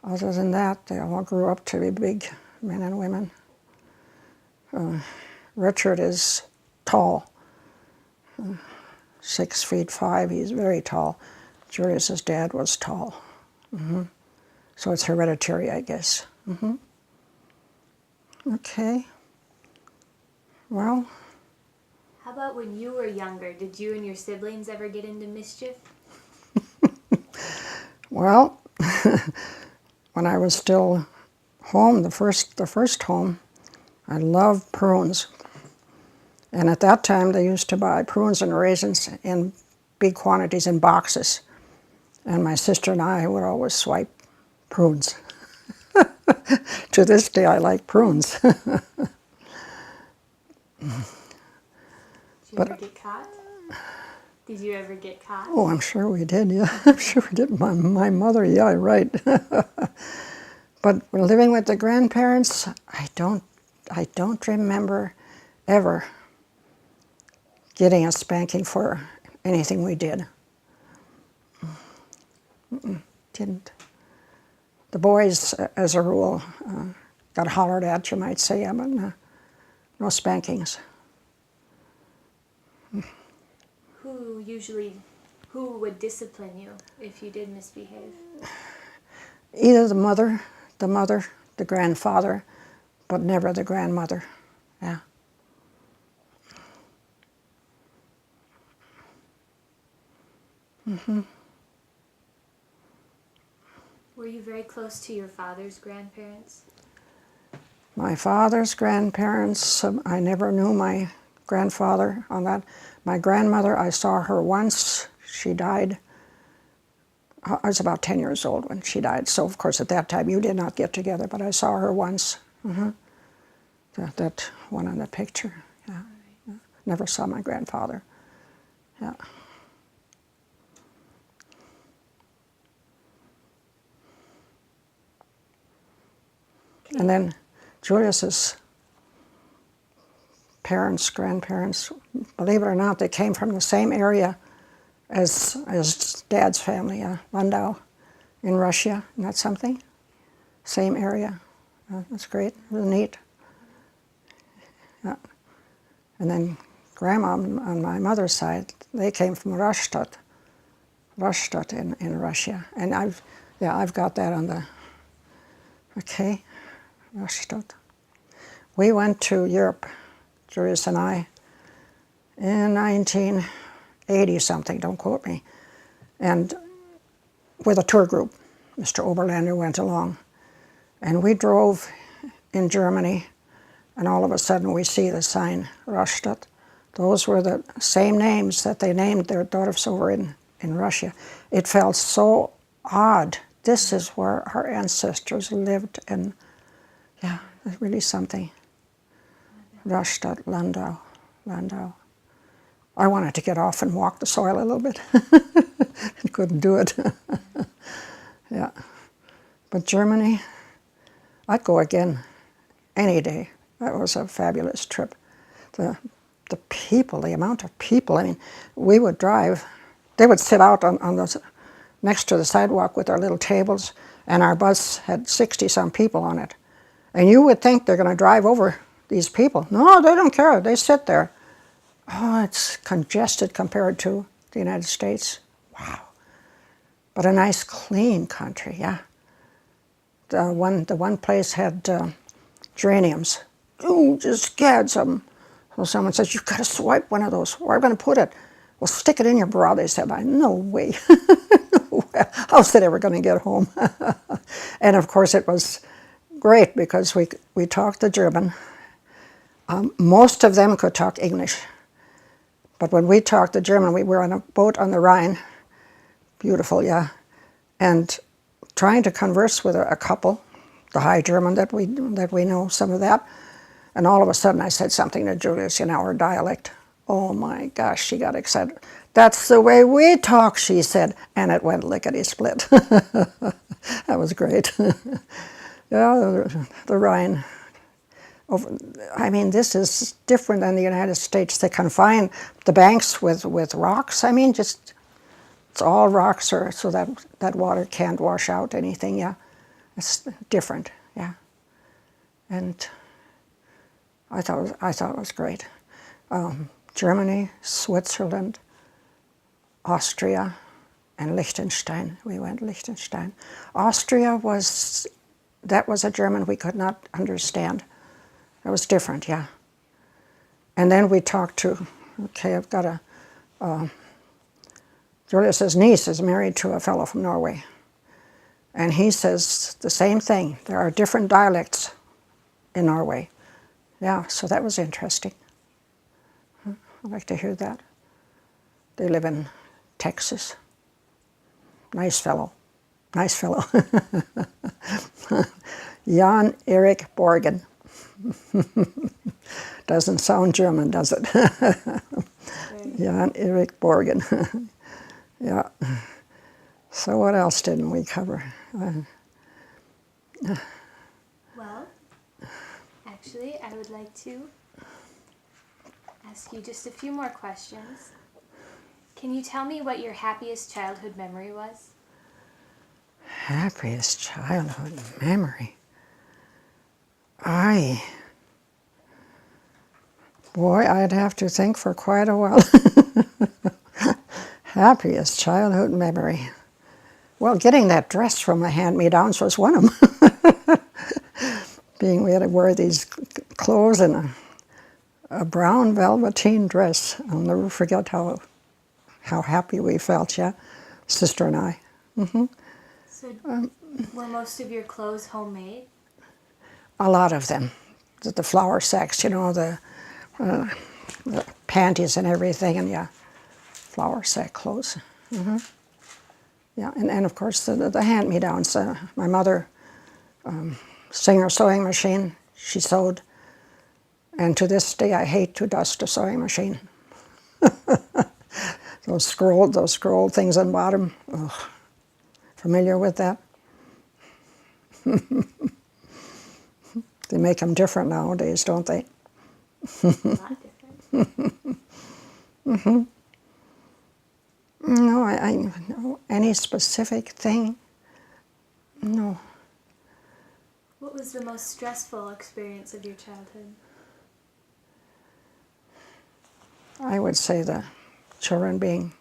Other than that, they all grew up to be big men and women. Richard is tall, 6'5". He's very tall. Julius's dad was tall. So it's hereditary, I guess. Okay. Well. How about when you were younger? Did you and your siblings ever get into mischief? Well, when I was still home, the first home, I loved prunes. And at that time, they used to buy prunes and raisins in big quantities in boxes. And my sister and I would always swipe prunes. To this day, I like prunes. Did you ever get caught? Did you ever get caught? Oh, I'm sure we did, yeah. I'm sure we did. My mother, yeah, right. But living with the grandparents, I don't remember ever getting a spanking for anything we did. Didn't. The boys, as a rule, got hollered at, you might say, but no spankings. Who would discipline you if you did misbehave? Either the mother, the grandfather, but never the grandmother. Yeah. Were you very close to your father's grandparents? My father's grandparents, I never knew my grandfather on that. My grandmother, I saw her once. She died. I was about 10 years old when she died, so of course at that time you did not get together, but I saw her once. That one on the picture. Yeah. Yeah. Never saw my grandfather. Yeah. Okay. And then Julius's parents, grandparents, believe it or not, they came from the same area as Dad's family, Landau in Russia. Isn't that something? Same area. That's great. Really neat. Yeah. And then Grandma on my mother's side, they came from Rastatt in Russia. And I've got that on the, okay, Rastatt. We went to Europe, Julius and I, in 1980 something, don't quote me, and with a tour group. Mr. Oberlander went along. And we drove in Germany, and all of a sudden we see the sign, Rastatt. Those were the same names that they named their daughters over in Russia. It felt so odd. This is where our ancestors lived, and yeah, it's really something. Rastatt, Landau. I wanted to get off and walk the soil a little bit. Couldn't do it. Yeah. But Germany, I'd go again any day. That was a fabulous trip. The people, the amount of people. I mean, we would drive. They would sit out on the next to the sidewalk with our little tables, and our bus had 60-some people on it. And you would think they're going to drive over these people. No, they don't care. They sit there. Oh, it's congested compared to the United States. Wow. But a nice, clean country, yeah. The one place had geraniums. Ooh, just scared some. So someone says, you've got to swipe one of those. Where are we going to put it? Well, stick it in your bra, they said. No way. No way. How's that ever going to get home? And of course it was great because we talked the German. Most of them could talk English. But when we talked the German, we were on a boat on the Rhine. Beautiful, yeah. And trying to converse with a couple, the High German that we know, some of that. And all of a sudden I said something to Julius in our dialect. Oh my gosh, she got excited. That's the way we talk, she said. And it went lickety-split. That was great. Yeah, the Rhine. I mean, this is different than the United States. They confine the banks with rocks. I mean, just, it's all rocks, so that water can't wash out anything, yeah. It's different, yeah. And I thought it was great. Germany, Switzerland, Austria, and Liechtenstein. We went Liechtenstein. Austria was a German we could not understand. It was different, yeah. And then we talked to, okay, I've got Julius's niece is married to a fellow from Norway. And he says the same thing. There are different dialects in Norway. Yeah, so that was interesting. I'd like to hear that. They live in Texas. Nice fellow. Nice fellow. Jan Erik Borgen. Doesn't sound German, does it? Jan Erik Borgen. Yeah. So what else didn't we cover? Well, actually, I would like to ask you just a few more questions. Can you tell me what your happiest childhood memory was? Happiest childhood memory? Boy, I'd have to think for quite a while. Happiest childhood memory. Well, getting that dress from the hand-me-downs was one of them. We had to wear these clothes and a brown velveteen dress. I'll never forget how happy we felt, yeah, sister and I. Mm-hmm. So Were most of your clothes homemade? A lot of them. The flour sacks, you know, the panties and everything, and yeah, flour sack clothes. Yeah, and of course the hand-me-downs. My mother, Singer sewing machine, she sewed, and to this day I hate to dust a sewing machine. Those scroll things on bottom. Ugh. Familiar with that? They make them different nowadays, don't they? A lot different. No, no, any specific thing? No. What was the most stressful experience of your childhood? I would say the children being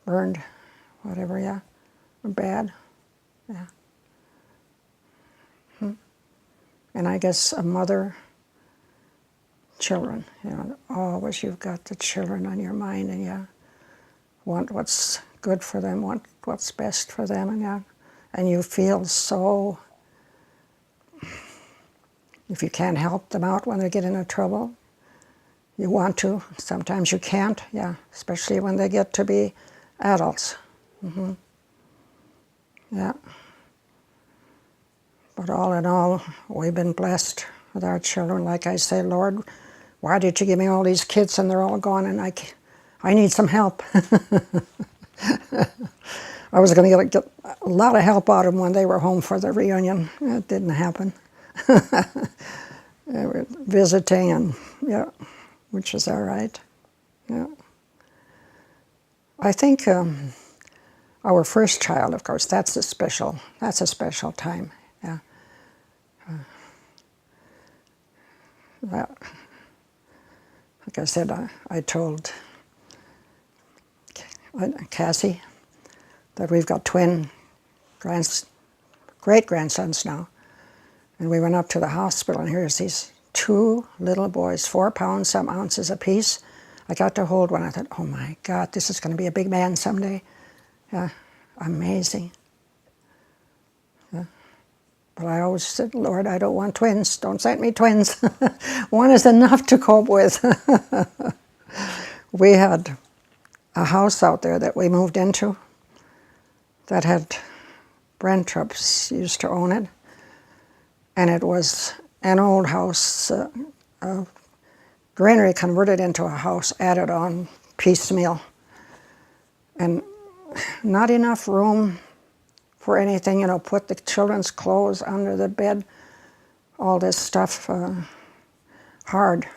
burned, whatever, yeah, or bad, yeah. And I guess a mother, children, you know, always you've got the children on your mind, and you want what's good for them, want what's best for them, and yeah, and you feel so, if you can't help them out when they get into trouble, you want to. Sometimes you can't, yeah, especially when they get to be adults. Yeah. But all in all, we've been blessed with our children. Like I say, Lord, why did you give me all these kids and they're all gone, and I need some help. I was going to get a lot of help out of them when they were home for the reunion. It didn't happen. They were visiting, and yeah, which is all right. Yeah. I think our first child, of course, that's a special time. Yeah. Well, like I said, I told Cassie that we've got twin great-grandsons now. And we went up to the hospital, and here's these two little boys, 4 pounds, some ounces apiece. I got to hold one. I thought, oh my God, this is going to be a big man someday. Yeah, amazing. Yeah. But I always said, Lord, I don't want twins. Don't send me twins. One is enough to cope with. We had a house out there that we moved into that had Brentrups used to own it. And it was an old house, a granary converted into a house, added on piecemeal. And not enough room for anything, you know, put the children's clothes under the bed, all this stuff. Hard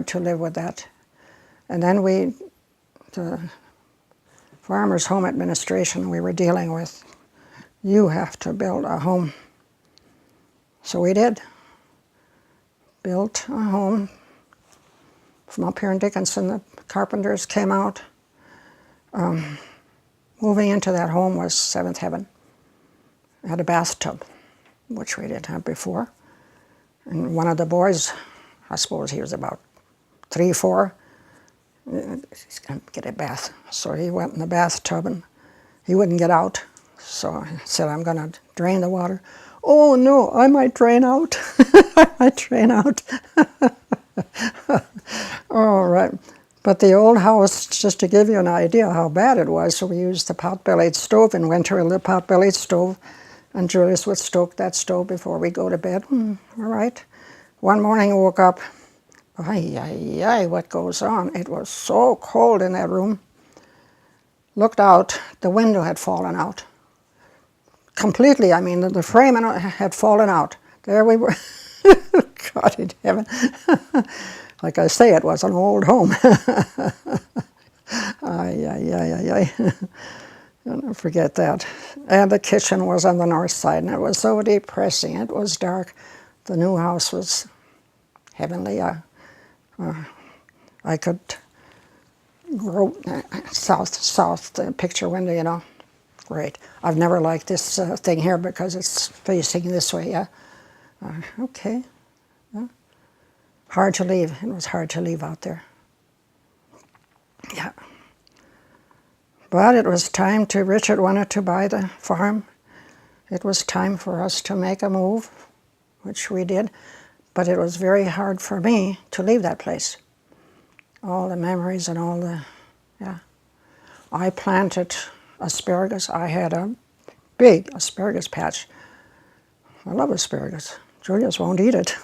to live with that. And then the Farmers Home Administration we were dealing with, you have to build a home. So we did. Built a home from up here in Dickinson. The carpenters came out. Moving into that home was seventh heaven. It had a bathtub, which we didn't have before. And one of the boys, I suppose he was about 3, 4, he's going to get a bath. So he went in the bathtub, and he wouldn't get out. So I said, I'm going to drain the water. Oh no, I might drain out. I might drain out. All right. But the old house, just to give you an idea how bad it was, so we used the pot-bellied stove in winter, a little pot-bellied stove, and Julius would stoke that stove before we go to bed. All right. One morning I woke up, what goes on? It was so cold in that room. Looked out, the window had fallen out. Completely, I mean, the frame had fallen out. There we were. God in heaven. Like I say, it was an old home. Don't forget that. And the kitchen was on the north side, and it was so depressing. It was dark. The new house was heavenly. I could grow south picture window, you know. Great. I've never liked this thing here because it's facing this way, yeah. Okay. Yeah. Hard to leave. It was hard to leave out there. Yeah. But it was time Richard wanted to buy the farm. it was time for us to make a move, which we did, but it was very hard for me to leave that place. All the memories and all the, yeah. I planted asparagus. I had a big asparagus patch. I love asparagus. Julius won't eat it.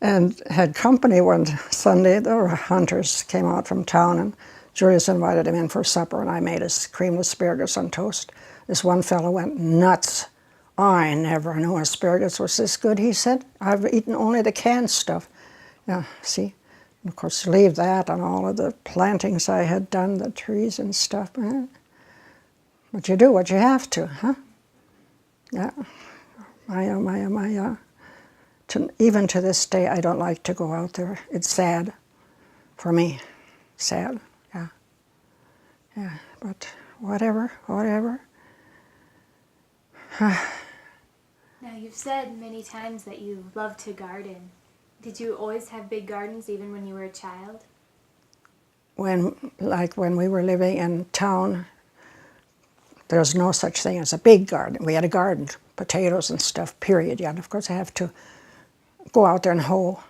And had company one Sunday. The hunters came out from town, and Julius invited him in for supper, and I made his creamed asparagus on toast. This one fellow went nuts. I never knew asparagus was this good, he said. I've eaten only the canned stuff. Yeah, see? And of course, leave that and all of the plantings I had done, the trees and stuff. But you do what you have to, huh? Yeah. Even to this day, I don't like to go out there. It's sad for me. Sad, yeah. Yeah, but whatever. Now, you've said many times that you love to garden. Did you always have big gardens even when you were a child? When we were living in town, there was no such thing as a big garden. We had a garden, potatoes and stuff, period. Yeah, and of course I have to go out there and hoe.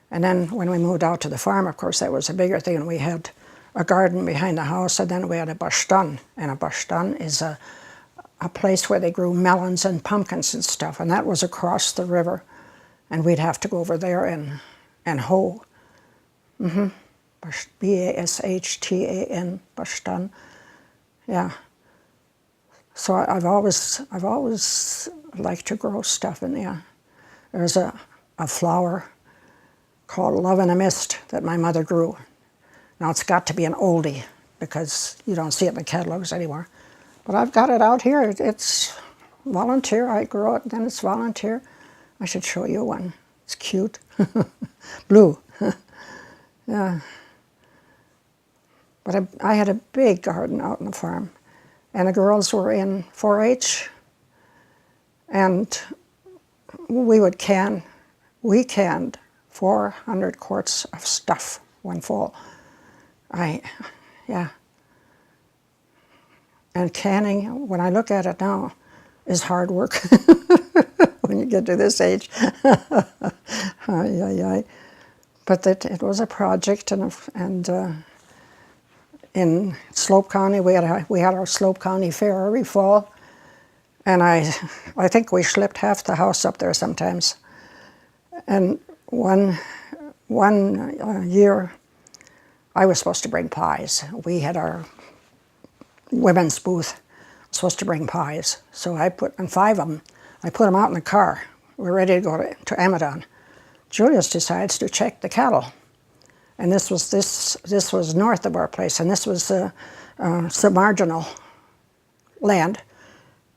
And then when we moved out to the farm, of course, that was a bigger thing. And we had a garden behind the house, and then we had a Boespflug. And a Boespflug is a place where they grew melons and pumpkins and stuff. And that was across the river. And we'd have to go over there and hoe. B-A-S-H-T-A-N, Boespflug. Yeah. So I've always liked to grow stuff in there. There's a flower called Love in a Mist that my mother grew. Now it's got to be an oldie because you don't see it in the catalogs anymore. But I've got it out here. It's volunteer. I grow it, then it's volunteer. I should show you one. It's cute. Blue. Yeah. But I had a big garden out on the farm. And the girls were in 4-H. And we canned 400 quarts of stuff one fall. Yeah. And canning, when I look at it now, is hard work when you get to this age. But it was a project, and in Slope County, we had our Slope County Fair every fall, and I think we schlepped half the house up there sometimes. And one year, I was supposed to bring pies. We had our women's booth, supposed to bring pies. So I put, and 5 of them, I put them out in the car. We're ready to go to Amadon. Julius decides to check the cattle. And this was north of our place, and this was submarginal land,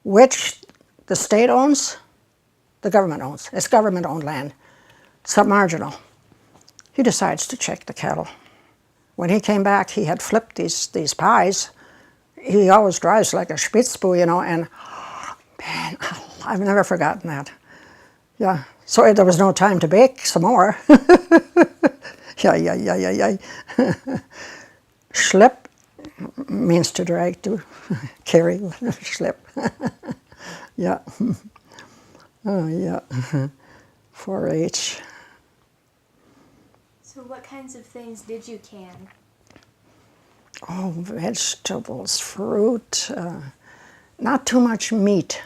which the state owns, the government owns. It's government-owned land, submarginal. He decides to check the cattle. When he came back, he had flipped these pies. He always drives like a Spitzbue, you know, and man, I've never forgotten that. Yeah, so there was no time to bake some more. Yeah. Schlepp means to drag, to carry, schlepp. Yeah. Oh, yeah. 4-H. So what kinds of things did you can? Oh, vegetables, fruit, not too much meat,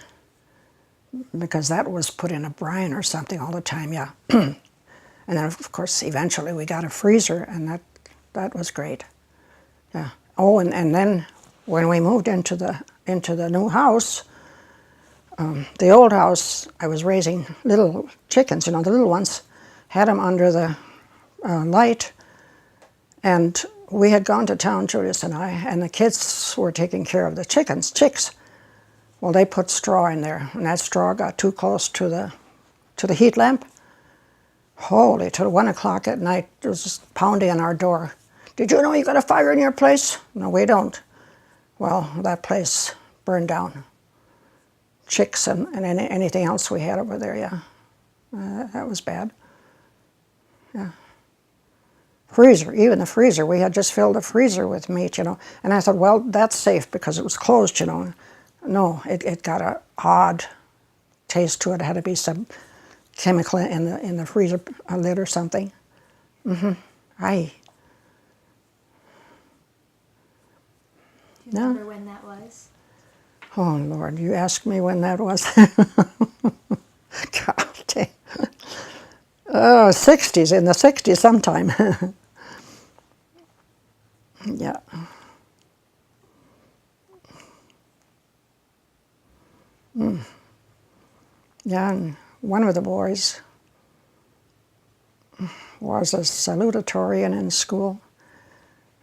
because that was put in a brine or something all the time, yeah. And then, of course, eventually we got a freezer, and that was great. Yeah. Oh, and then when we moved into the new house, the old house, I was raising little chickens, you know, the little ones, had them under the light, and we had gone to town, Julius and I, and the kids were taking care of the chicks. Well, they put straw in there, and that straw got too close to the heat lamp. Holy, till 1 o'clock at night, it was just pounding on our door. Did you know you got a fire in your place? No, we don't. Well, that place burned down. Chicks and anything else we had over there, yeah. That was bad. Yeah. Freezer, even the freezer, we had just filled the freezer with meat, you know. And I thought, well, that's safe because it was closed, you know. No, it got a odd taste to it. It had to be some chemical in the freezer lid or something. Aye. Do you remember when that was? Oh, Lord, you asked me when that was. God dang. Oh, 60s, in the 60s sometime. Yeah. Yeah, and one of the boys was a salutatorian in school,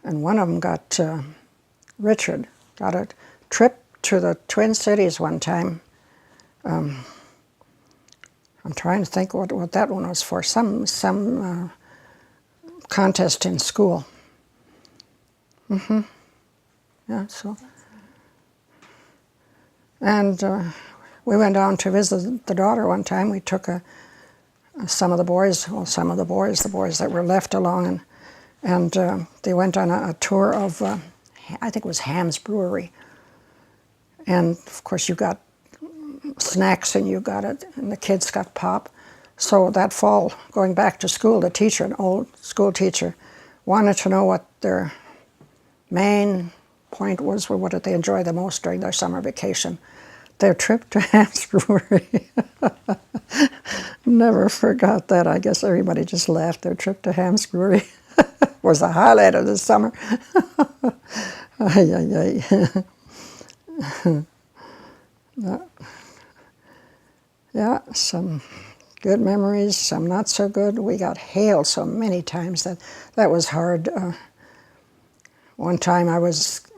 and one of them got, Richard, got a trip to the Twin Cities one time. I'm trying to think what that one was for, some contest in school. Yeah, so. And we went down to visit the daughter one time. We took some of the boys that were left along, and they went on a tour of, I think it was Ham's Brewery. And of course you got snacks and you got it, and the kids got pop. So that fall, going back to school, the teacher, an old school teacher, wanted to know what their main point was, or what did they enjoy the most during their summer vacation. Their trip to Ham's Brewery. Never forgot that. I guess everybody just laughed. Their trip to Ham's Brewery was the highlight of the summer. Ay, ay, ay. Yeah, some good memories, some not so good. We got hailed so many times that was hard. One time I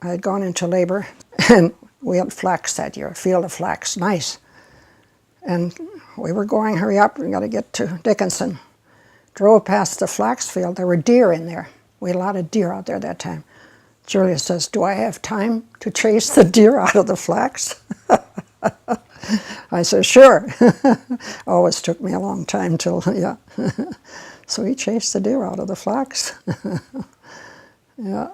had gone into labor, and we had flax that year, a field of flax, nice. And we were going, hurry up, we got to get to Dickinson. Drove past the flax field, there were deer in there. We had a lot of deer out there that time. Julia says, do I have time to chase the deer out of the flax? I said, sure. Always took me a long time till, yeah. So we chased the deer out of the flax. Yeah.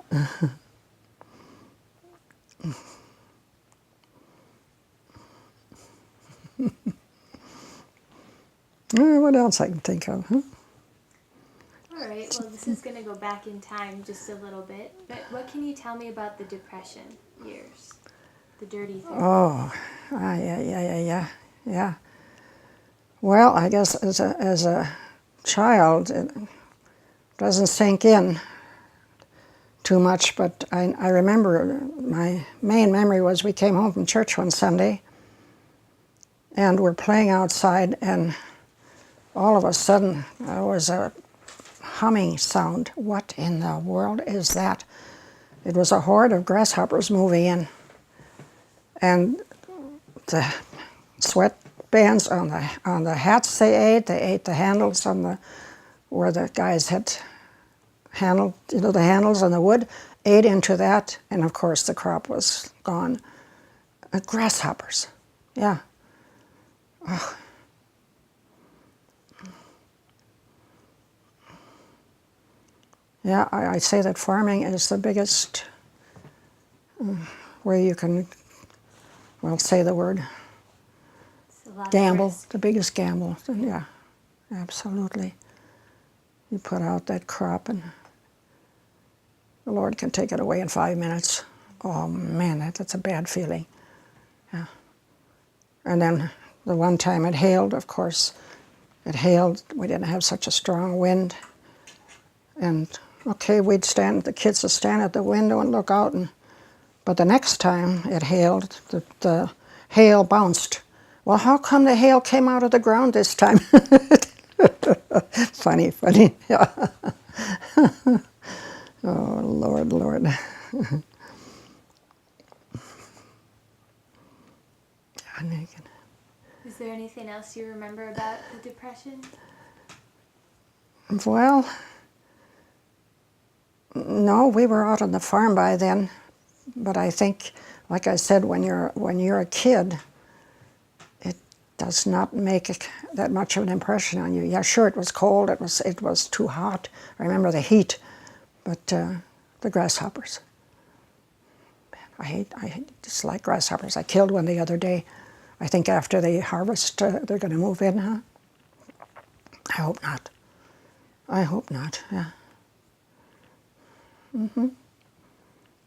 What else I can think of? Huh? All right, well, this is going to go back in time just a little bit, but what can you tell me about the Depression years, the dirty 30s? Oh, yeah. Well, I guess as a child, it doesn't sink in too much, but I remember my main memory was we came home from church one Sunday, and we're playing outside, and all of a sudden there was a humming sound. What in the world is that? It was a horde of grasshoppers moving in, and the sweatbands on the hats they ate the handles on the where the guys had handled, the handles on the wood, ate into that, and of course the crop was gone. Grasshoppers, yeah. Oh. Yeah, I say that farming is the biggest where you can, well, say the word, It's a lot of gamble, risk. the biggest gamble. Yeah, absolutely. You put out that crop and the Lord can take it away in 5 minutes. Oh man, that's a bad feeling. Yeah. And then the one time it hailed, of course, it hailed. We didn't have such a strong wind. And okay, the kids would stand at the window and look out, but the next time it hailed, the hail bounced. Well, how come the hail came out of the ground this time? Funny, yeah. Oh, Lord. Is there anything else you remember about the Depression? Well, no, we were out on the farm by then, but I think, like I said, when you're a kid, it does not make that much of an impression on you. Yeah, sure, it was cold, it was too hot. I remember the heat, but the grasshoppers, bad I dislike grasshoppers. I killed one the other day. I think after they harvest, they're going to move in, huh? I hope not. I hope not, yeah.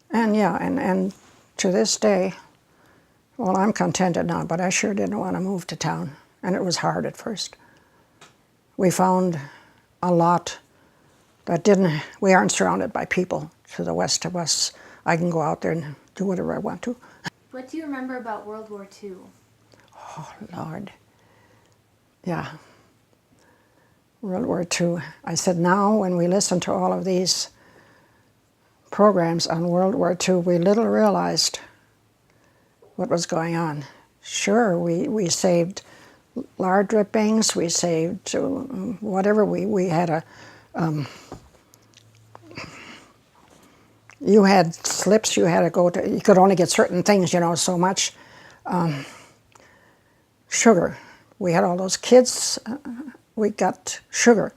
And yeah, and to this day, well, I'm contented now, but I sure didn't want to move to town. And it was hard at first. We found a lot that didn't, we aren't surrounded by people to the west of us. I can go out there and do whatever I want to. What do you remember about World War II? Oh, Lord. Yeah. World War II. I said, now when we listen to all of these programs on World War II, we little realized what was going on. Sure, we saved lard drippings, we saved whatever, we had a, you had slips, you had to go to, you could only get certain things, you know, so much. Sugar. We had all those kids, we got sugar.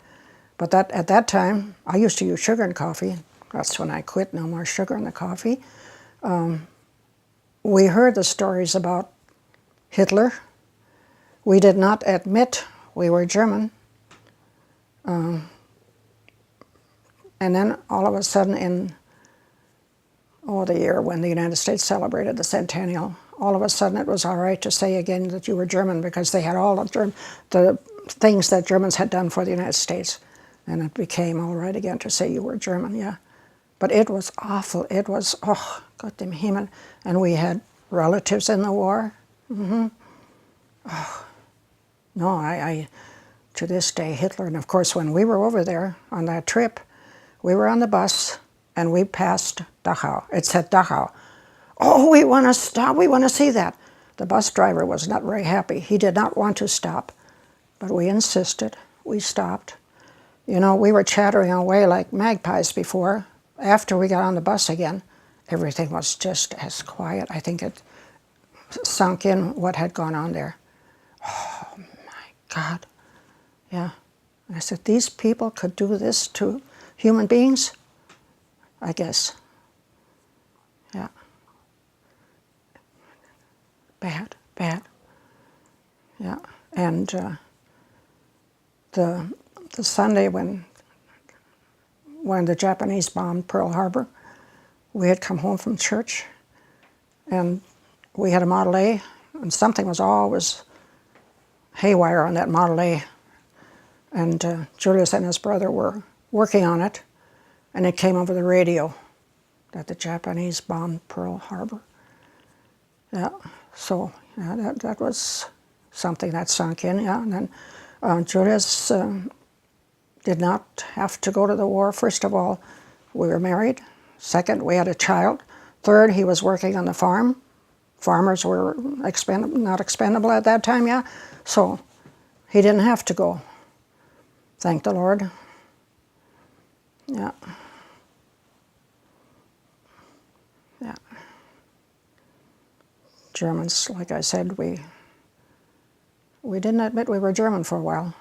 But that at that time, I used to use sugar in coffee. That's when I quit, no more sugar in the coffee. We heard the stories about Hitler. We did not admit we were German. And then all of a sudden in, the year when the United States celebrated the centennial, all of a sudden it was all right to say again that you were German because they had all the things that Germans had done for the United States. And it became all right again to say you were German, yeah. But it was awful. It was, oh, Gott dem Himmel. And we had relatives in the war. No, I, to this day, Hitler, and of course when we were over there on that trip, we were on the bus and we passed Dachau. It said Dachau. Oh, we want to stop, we want to see that. The bus driver was not very happy. He did not want to stop, but we insisted. We stopped. You know, we were chattering away like magpies before. After we got on the bus again, everything was just as quiet. I think it sunk in what had gone on there. Oh, my God. Yeah. And I said, these people could do this to human beings? I guess. Yeah. Bad, bad. Yeah. And the Sunday when the Japanese bombed Pearl Harbor, we had come home from church, and we had a Model A, and something was always haywire on that Model A. And Julius and his brother were working on it, and it came over the radio that the Japanese bombed Pearl Harbor. Yeah, so yeah, that was something that sunk in, yeah. And then Julius did not have to go to the war. First of all, we were married. Second, we had a child. Third, he was working on the farm. Farmers were not expendable at that time, yeah. So he didn't have to go. Thank the Lord. Yeah. Yeah. Germans, like I said, we didn't admit we were German for a while.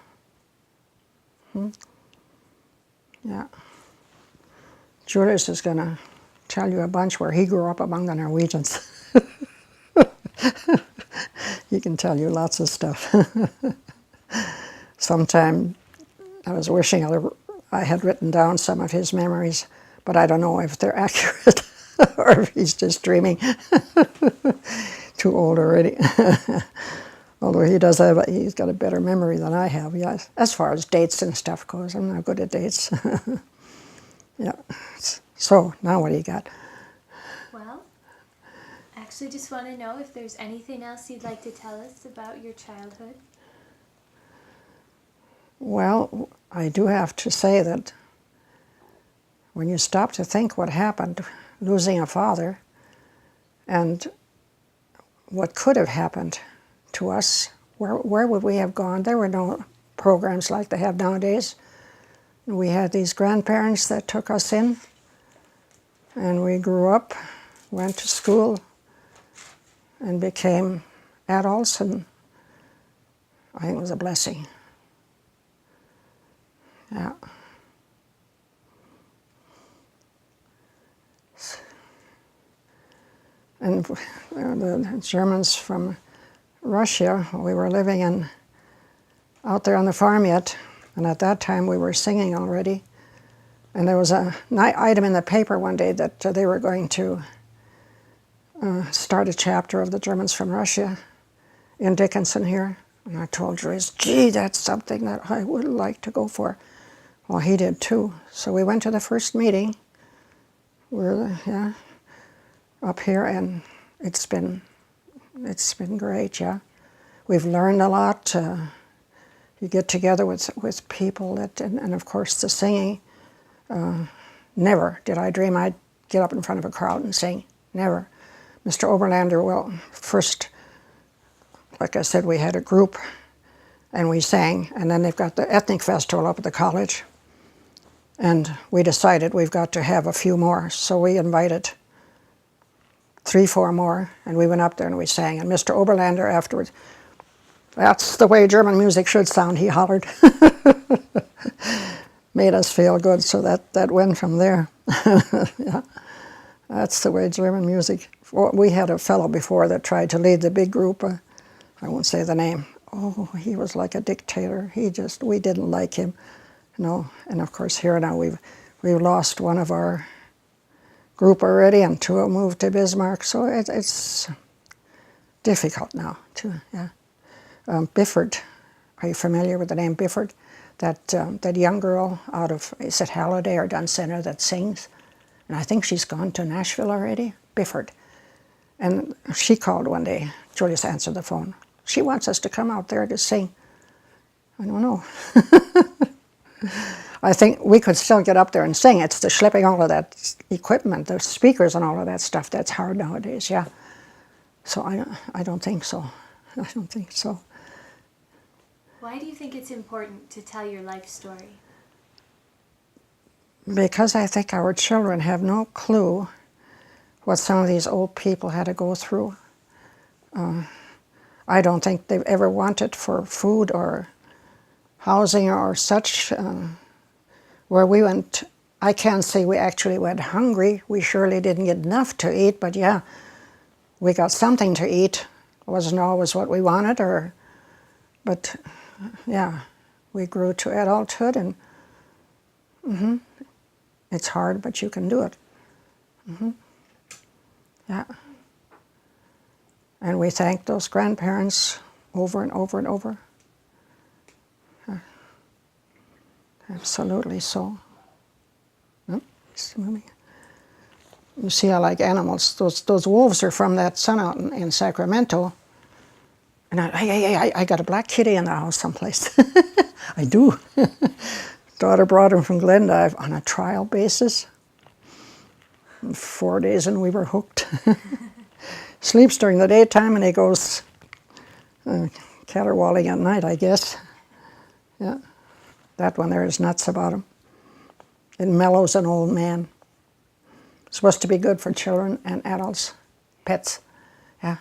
Yeah. Julius is going to tell you a bunch where he grew up among the Norwegians. He can tell you lots of stuff. Sometime I was wishing I had written down some of his memories, but I don't know if they're accurate or if he's just dreaming. Too old already. Although he's got a better memory than I have, yes. As far as dates and stuff goes, I'm not good at dates. Yeah. So, now what do you got? Well, I actually just want to know if there's anything else you'd like to tell us about your childhood. Well, I do have to say that when you stop to think what happened, losing a father, and what could have happened to us, where would we have gone? There were no programs like they have nowadays. We had these grandparents that took us in, and we grew up, went to school, and became adults, and I think it was a blessing. Yeah. And the Germans from Russia, we were living out there on the farm yet, and at that time we were singing already. And there was an item in the paper one day that they were going to start a chapter of the Germans from Russia in Dickinson here. And I told Joyce, gee, that's something that I would like to go for. Well, he did too. So we went to the first meeting. We're up here, and it's been great, yeah. We've learned a lot. You get together with people and of course the singing. Never did I dream I'd get up in front of a crowd and sing. Never. Mr. Oberlander, well, first, like I said, we had a group and we sang, and then they've got the ethnic festival up at the college. And we decided we've got to have a few more, so we invited 3, 4 more, and we went up there and we sang. And Mr. Oberlander afterwards, that's the way German music should sound, he hollered. Made us feel good, so that went from there. Yeah, that's the way German music. Well, we had a fellow before that tried to lead the big group. I won't say the name. Oh, he was like a dictator. We didn't like him. No, and of course here now we've lost one of our group already, and 2 have moved to Bismarck, so it's difficult now too. Yeah, Bifford. Are you familiar with the name Bifford? That young girl out of, is it Halliday or Dunn Center that sings? And I think she's gone to Nashville already, Bifford. And she called one day. Julius answered the phone. She wants us to come out there to sing. I don't know. I think we could still get up there and sing. It's the schlepping all of that equipment, the speakers and all of that stuff, that's hard nowadays, yeah. So I don't think so. I don't think so. Why do you think it's important to tell your life story? Because I think our children have no clue what some of these old people had to go through. I don't think they've ever wanted for food or housing or such. Where we went, I can't say we actually went hungry. We surely didn't get enough to eat, but yeah, we got something to eat. It wasn't always what we wanted, but yeah, we grew to adulthood, and it's hard, but you can do it. Yeah. And we thank those grandparents over and over and over. Absolutely so. It's moving. You see, I like animals. Those wolves are from that sun out in Sacramento. And I got a black kitty in the house someplace. I do. Daughter brought him from Glendive on a trial basis. 4 days and we were hooked. Sleeps during the daytime and he goes caterwauling at night, I guess. Yeah. That one there is nuts about him. It mellows an old man. It's supposed to be good for children and adults, pets. Yeah.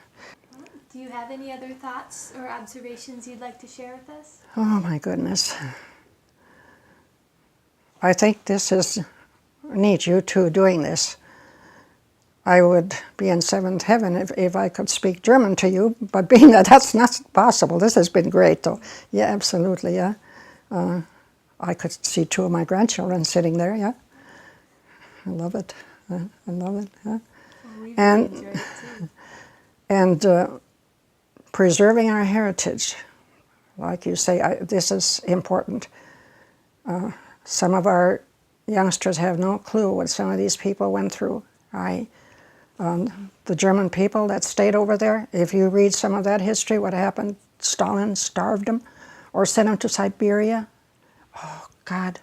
Do you have any other thoughts or observations you'd like to share with us? Oh my goodness. I think this is neat, you two doing this. I would be in seventh heaven if I could speak German to you, but being that that's not possible, this has been great though. Yeah, absolutely, yeah. I could see 2 of my grandchildren sitting there, yeah. I love it. I love it, yeah. Well, we really enjoyed it too. And preserving our heritage, like you say, this is important. Some of our youngsters have no clue what some of these people went through. The German people that stayed over there, if you read some of that history, what happened, Stalin starved them or sent them to Siberia. Oh, God.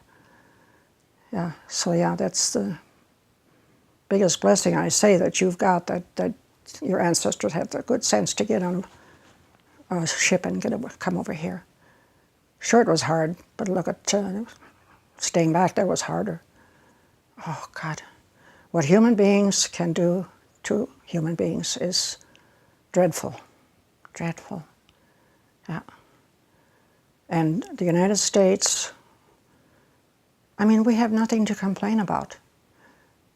Yeah, so yeah, that's the biggest blessing I say that you've got, that your ancestors had the good sense to get on a ship and come over here. Sure, it was hard, but look at staying back there was harder. Oh, God. What human beings can do to human beings is dreadful, dreadful. Yeah. And the United States, I mean, we have nothing to complain about.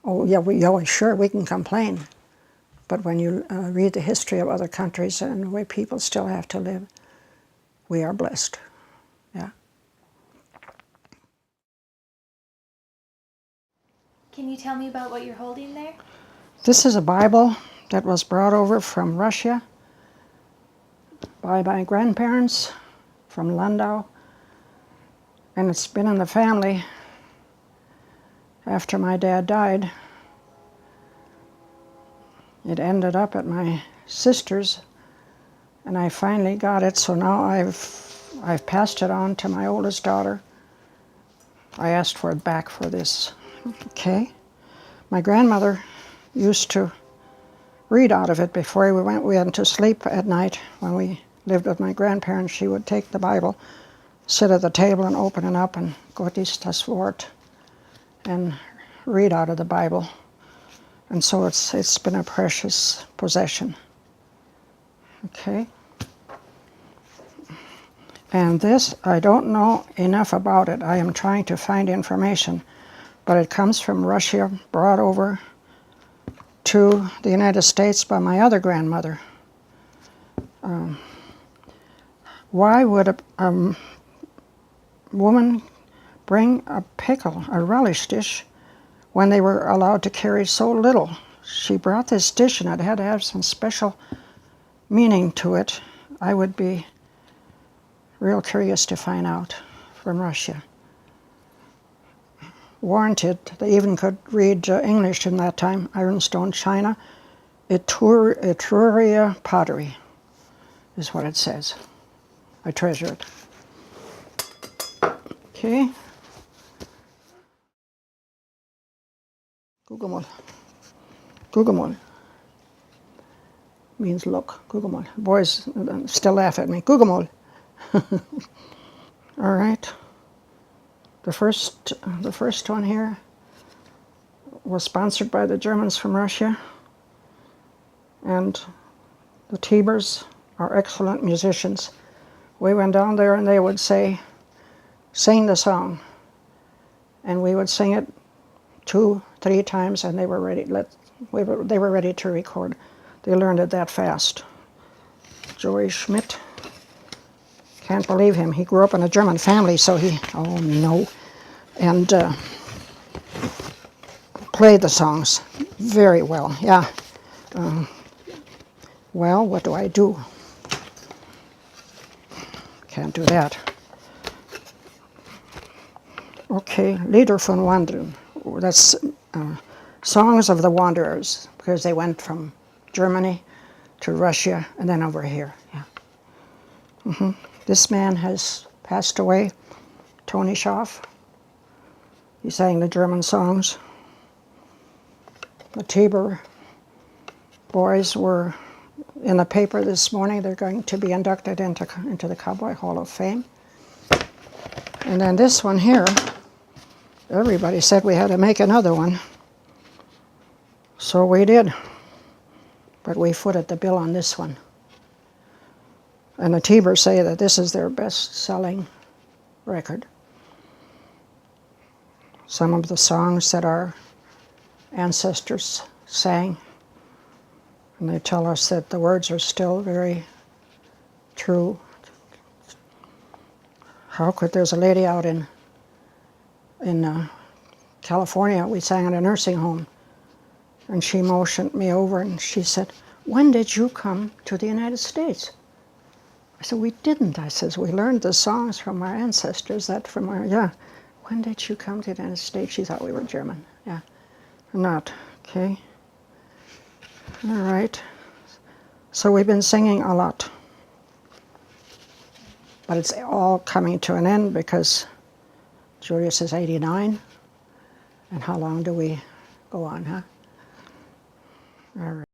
Oh, yeah, sure, we can complain. But when you read the history of other countries and the way people still have to live, we are blessed. Yeah. Can you tell me about what you're holding there? This is a Bible that was brought over from Russia by my grandparents from Landau. And it's been in the family after my dad died. It ended up at my sister's, and I finally got it, so now I've passed it on to my oldest daughter. I asked for it back for this. Okay. My grandmother used to read out of it before we went to sleep at night. When we lived with my grandparents, she would take the Bible, sit at the table and open it up and Gott ist das Wort and read out of the Bible. And so it's been a precious possession. Okay. And this, I don't know enough about it. I am trying to find information. But it comes from Russia, brought over to the United States by my other grandmother. Why would a woman bring a pickle, a relish dish, when they were allowed to carry so little? She brought this dish and it had to have some special meaning to it. I would be real curious to find out from Russia. Warranted, they even could read English in that time. Ironstone china, Etruria pottery is what it says. I treasure it. Okay. Gugamol. Gugamol means look. Gugamol. Boys still laugh at me. Gugamol. All right. The first one here was sponsored by the Germans from Russia, and the Tibers are excellent musicians. We went down there and they would say, sing the song, and we would sing it 2-3 times, and they were ready. They were ready to record. They learned it that fast. Joey Schmidt. Can't believe him. He grew up in a German family, so oh no, and played the songs very well. Yeah. Well, what do I do? Can't do that. Okay, Lieder von Wandern. That's songs of the wanderers, because they went from Germany to Russia and then over here. Yeah. This man has passed away, Tony Schaff. He sang the German songs. The Tiber boys were in the paper this morning. They're going to be inducted into the Cowboy Hall of Fame. And then this one here, everybody said we had to make another one. So we did. But we footed the bill on this one. And the Tibers say that this is their best-selling record. Some of the songs that our ancestors sang, and they tell us that the words are still very true. How could there's a lady out in California, we sang at a nursing home, and she motioned me over and she said, "When did you come to the United States?" I said, "We didn't." I says, "We learned the songs from our ancestors, yeah. When did you come to the United States?" She thought we were German. Yeah. Not. Okay. All right. So we've been singing a lot. But it's all coming to an end because Julius is 89. And how long do we go on, huh? All right.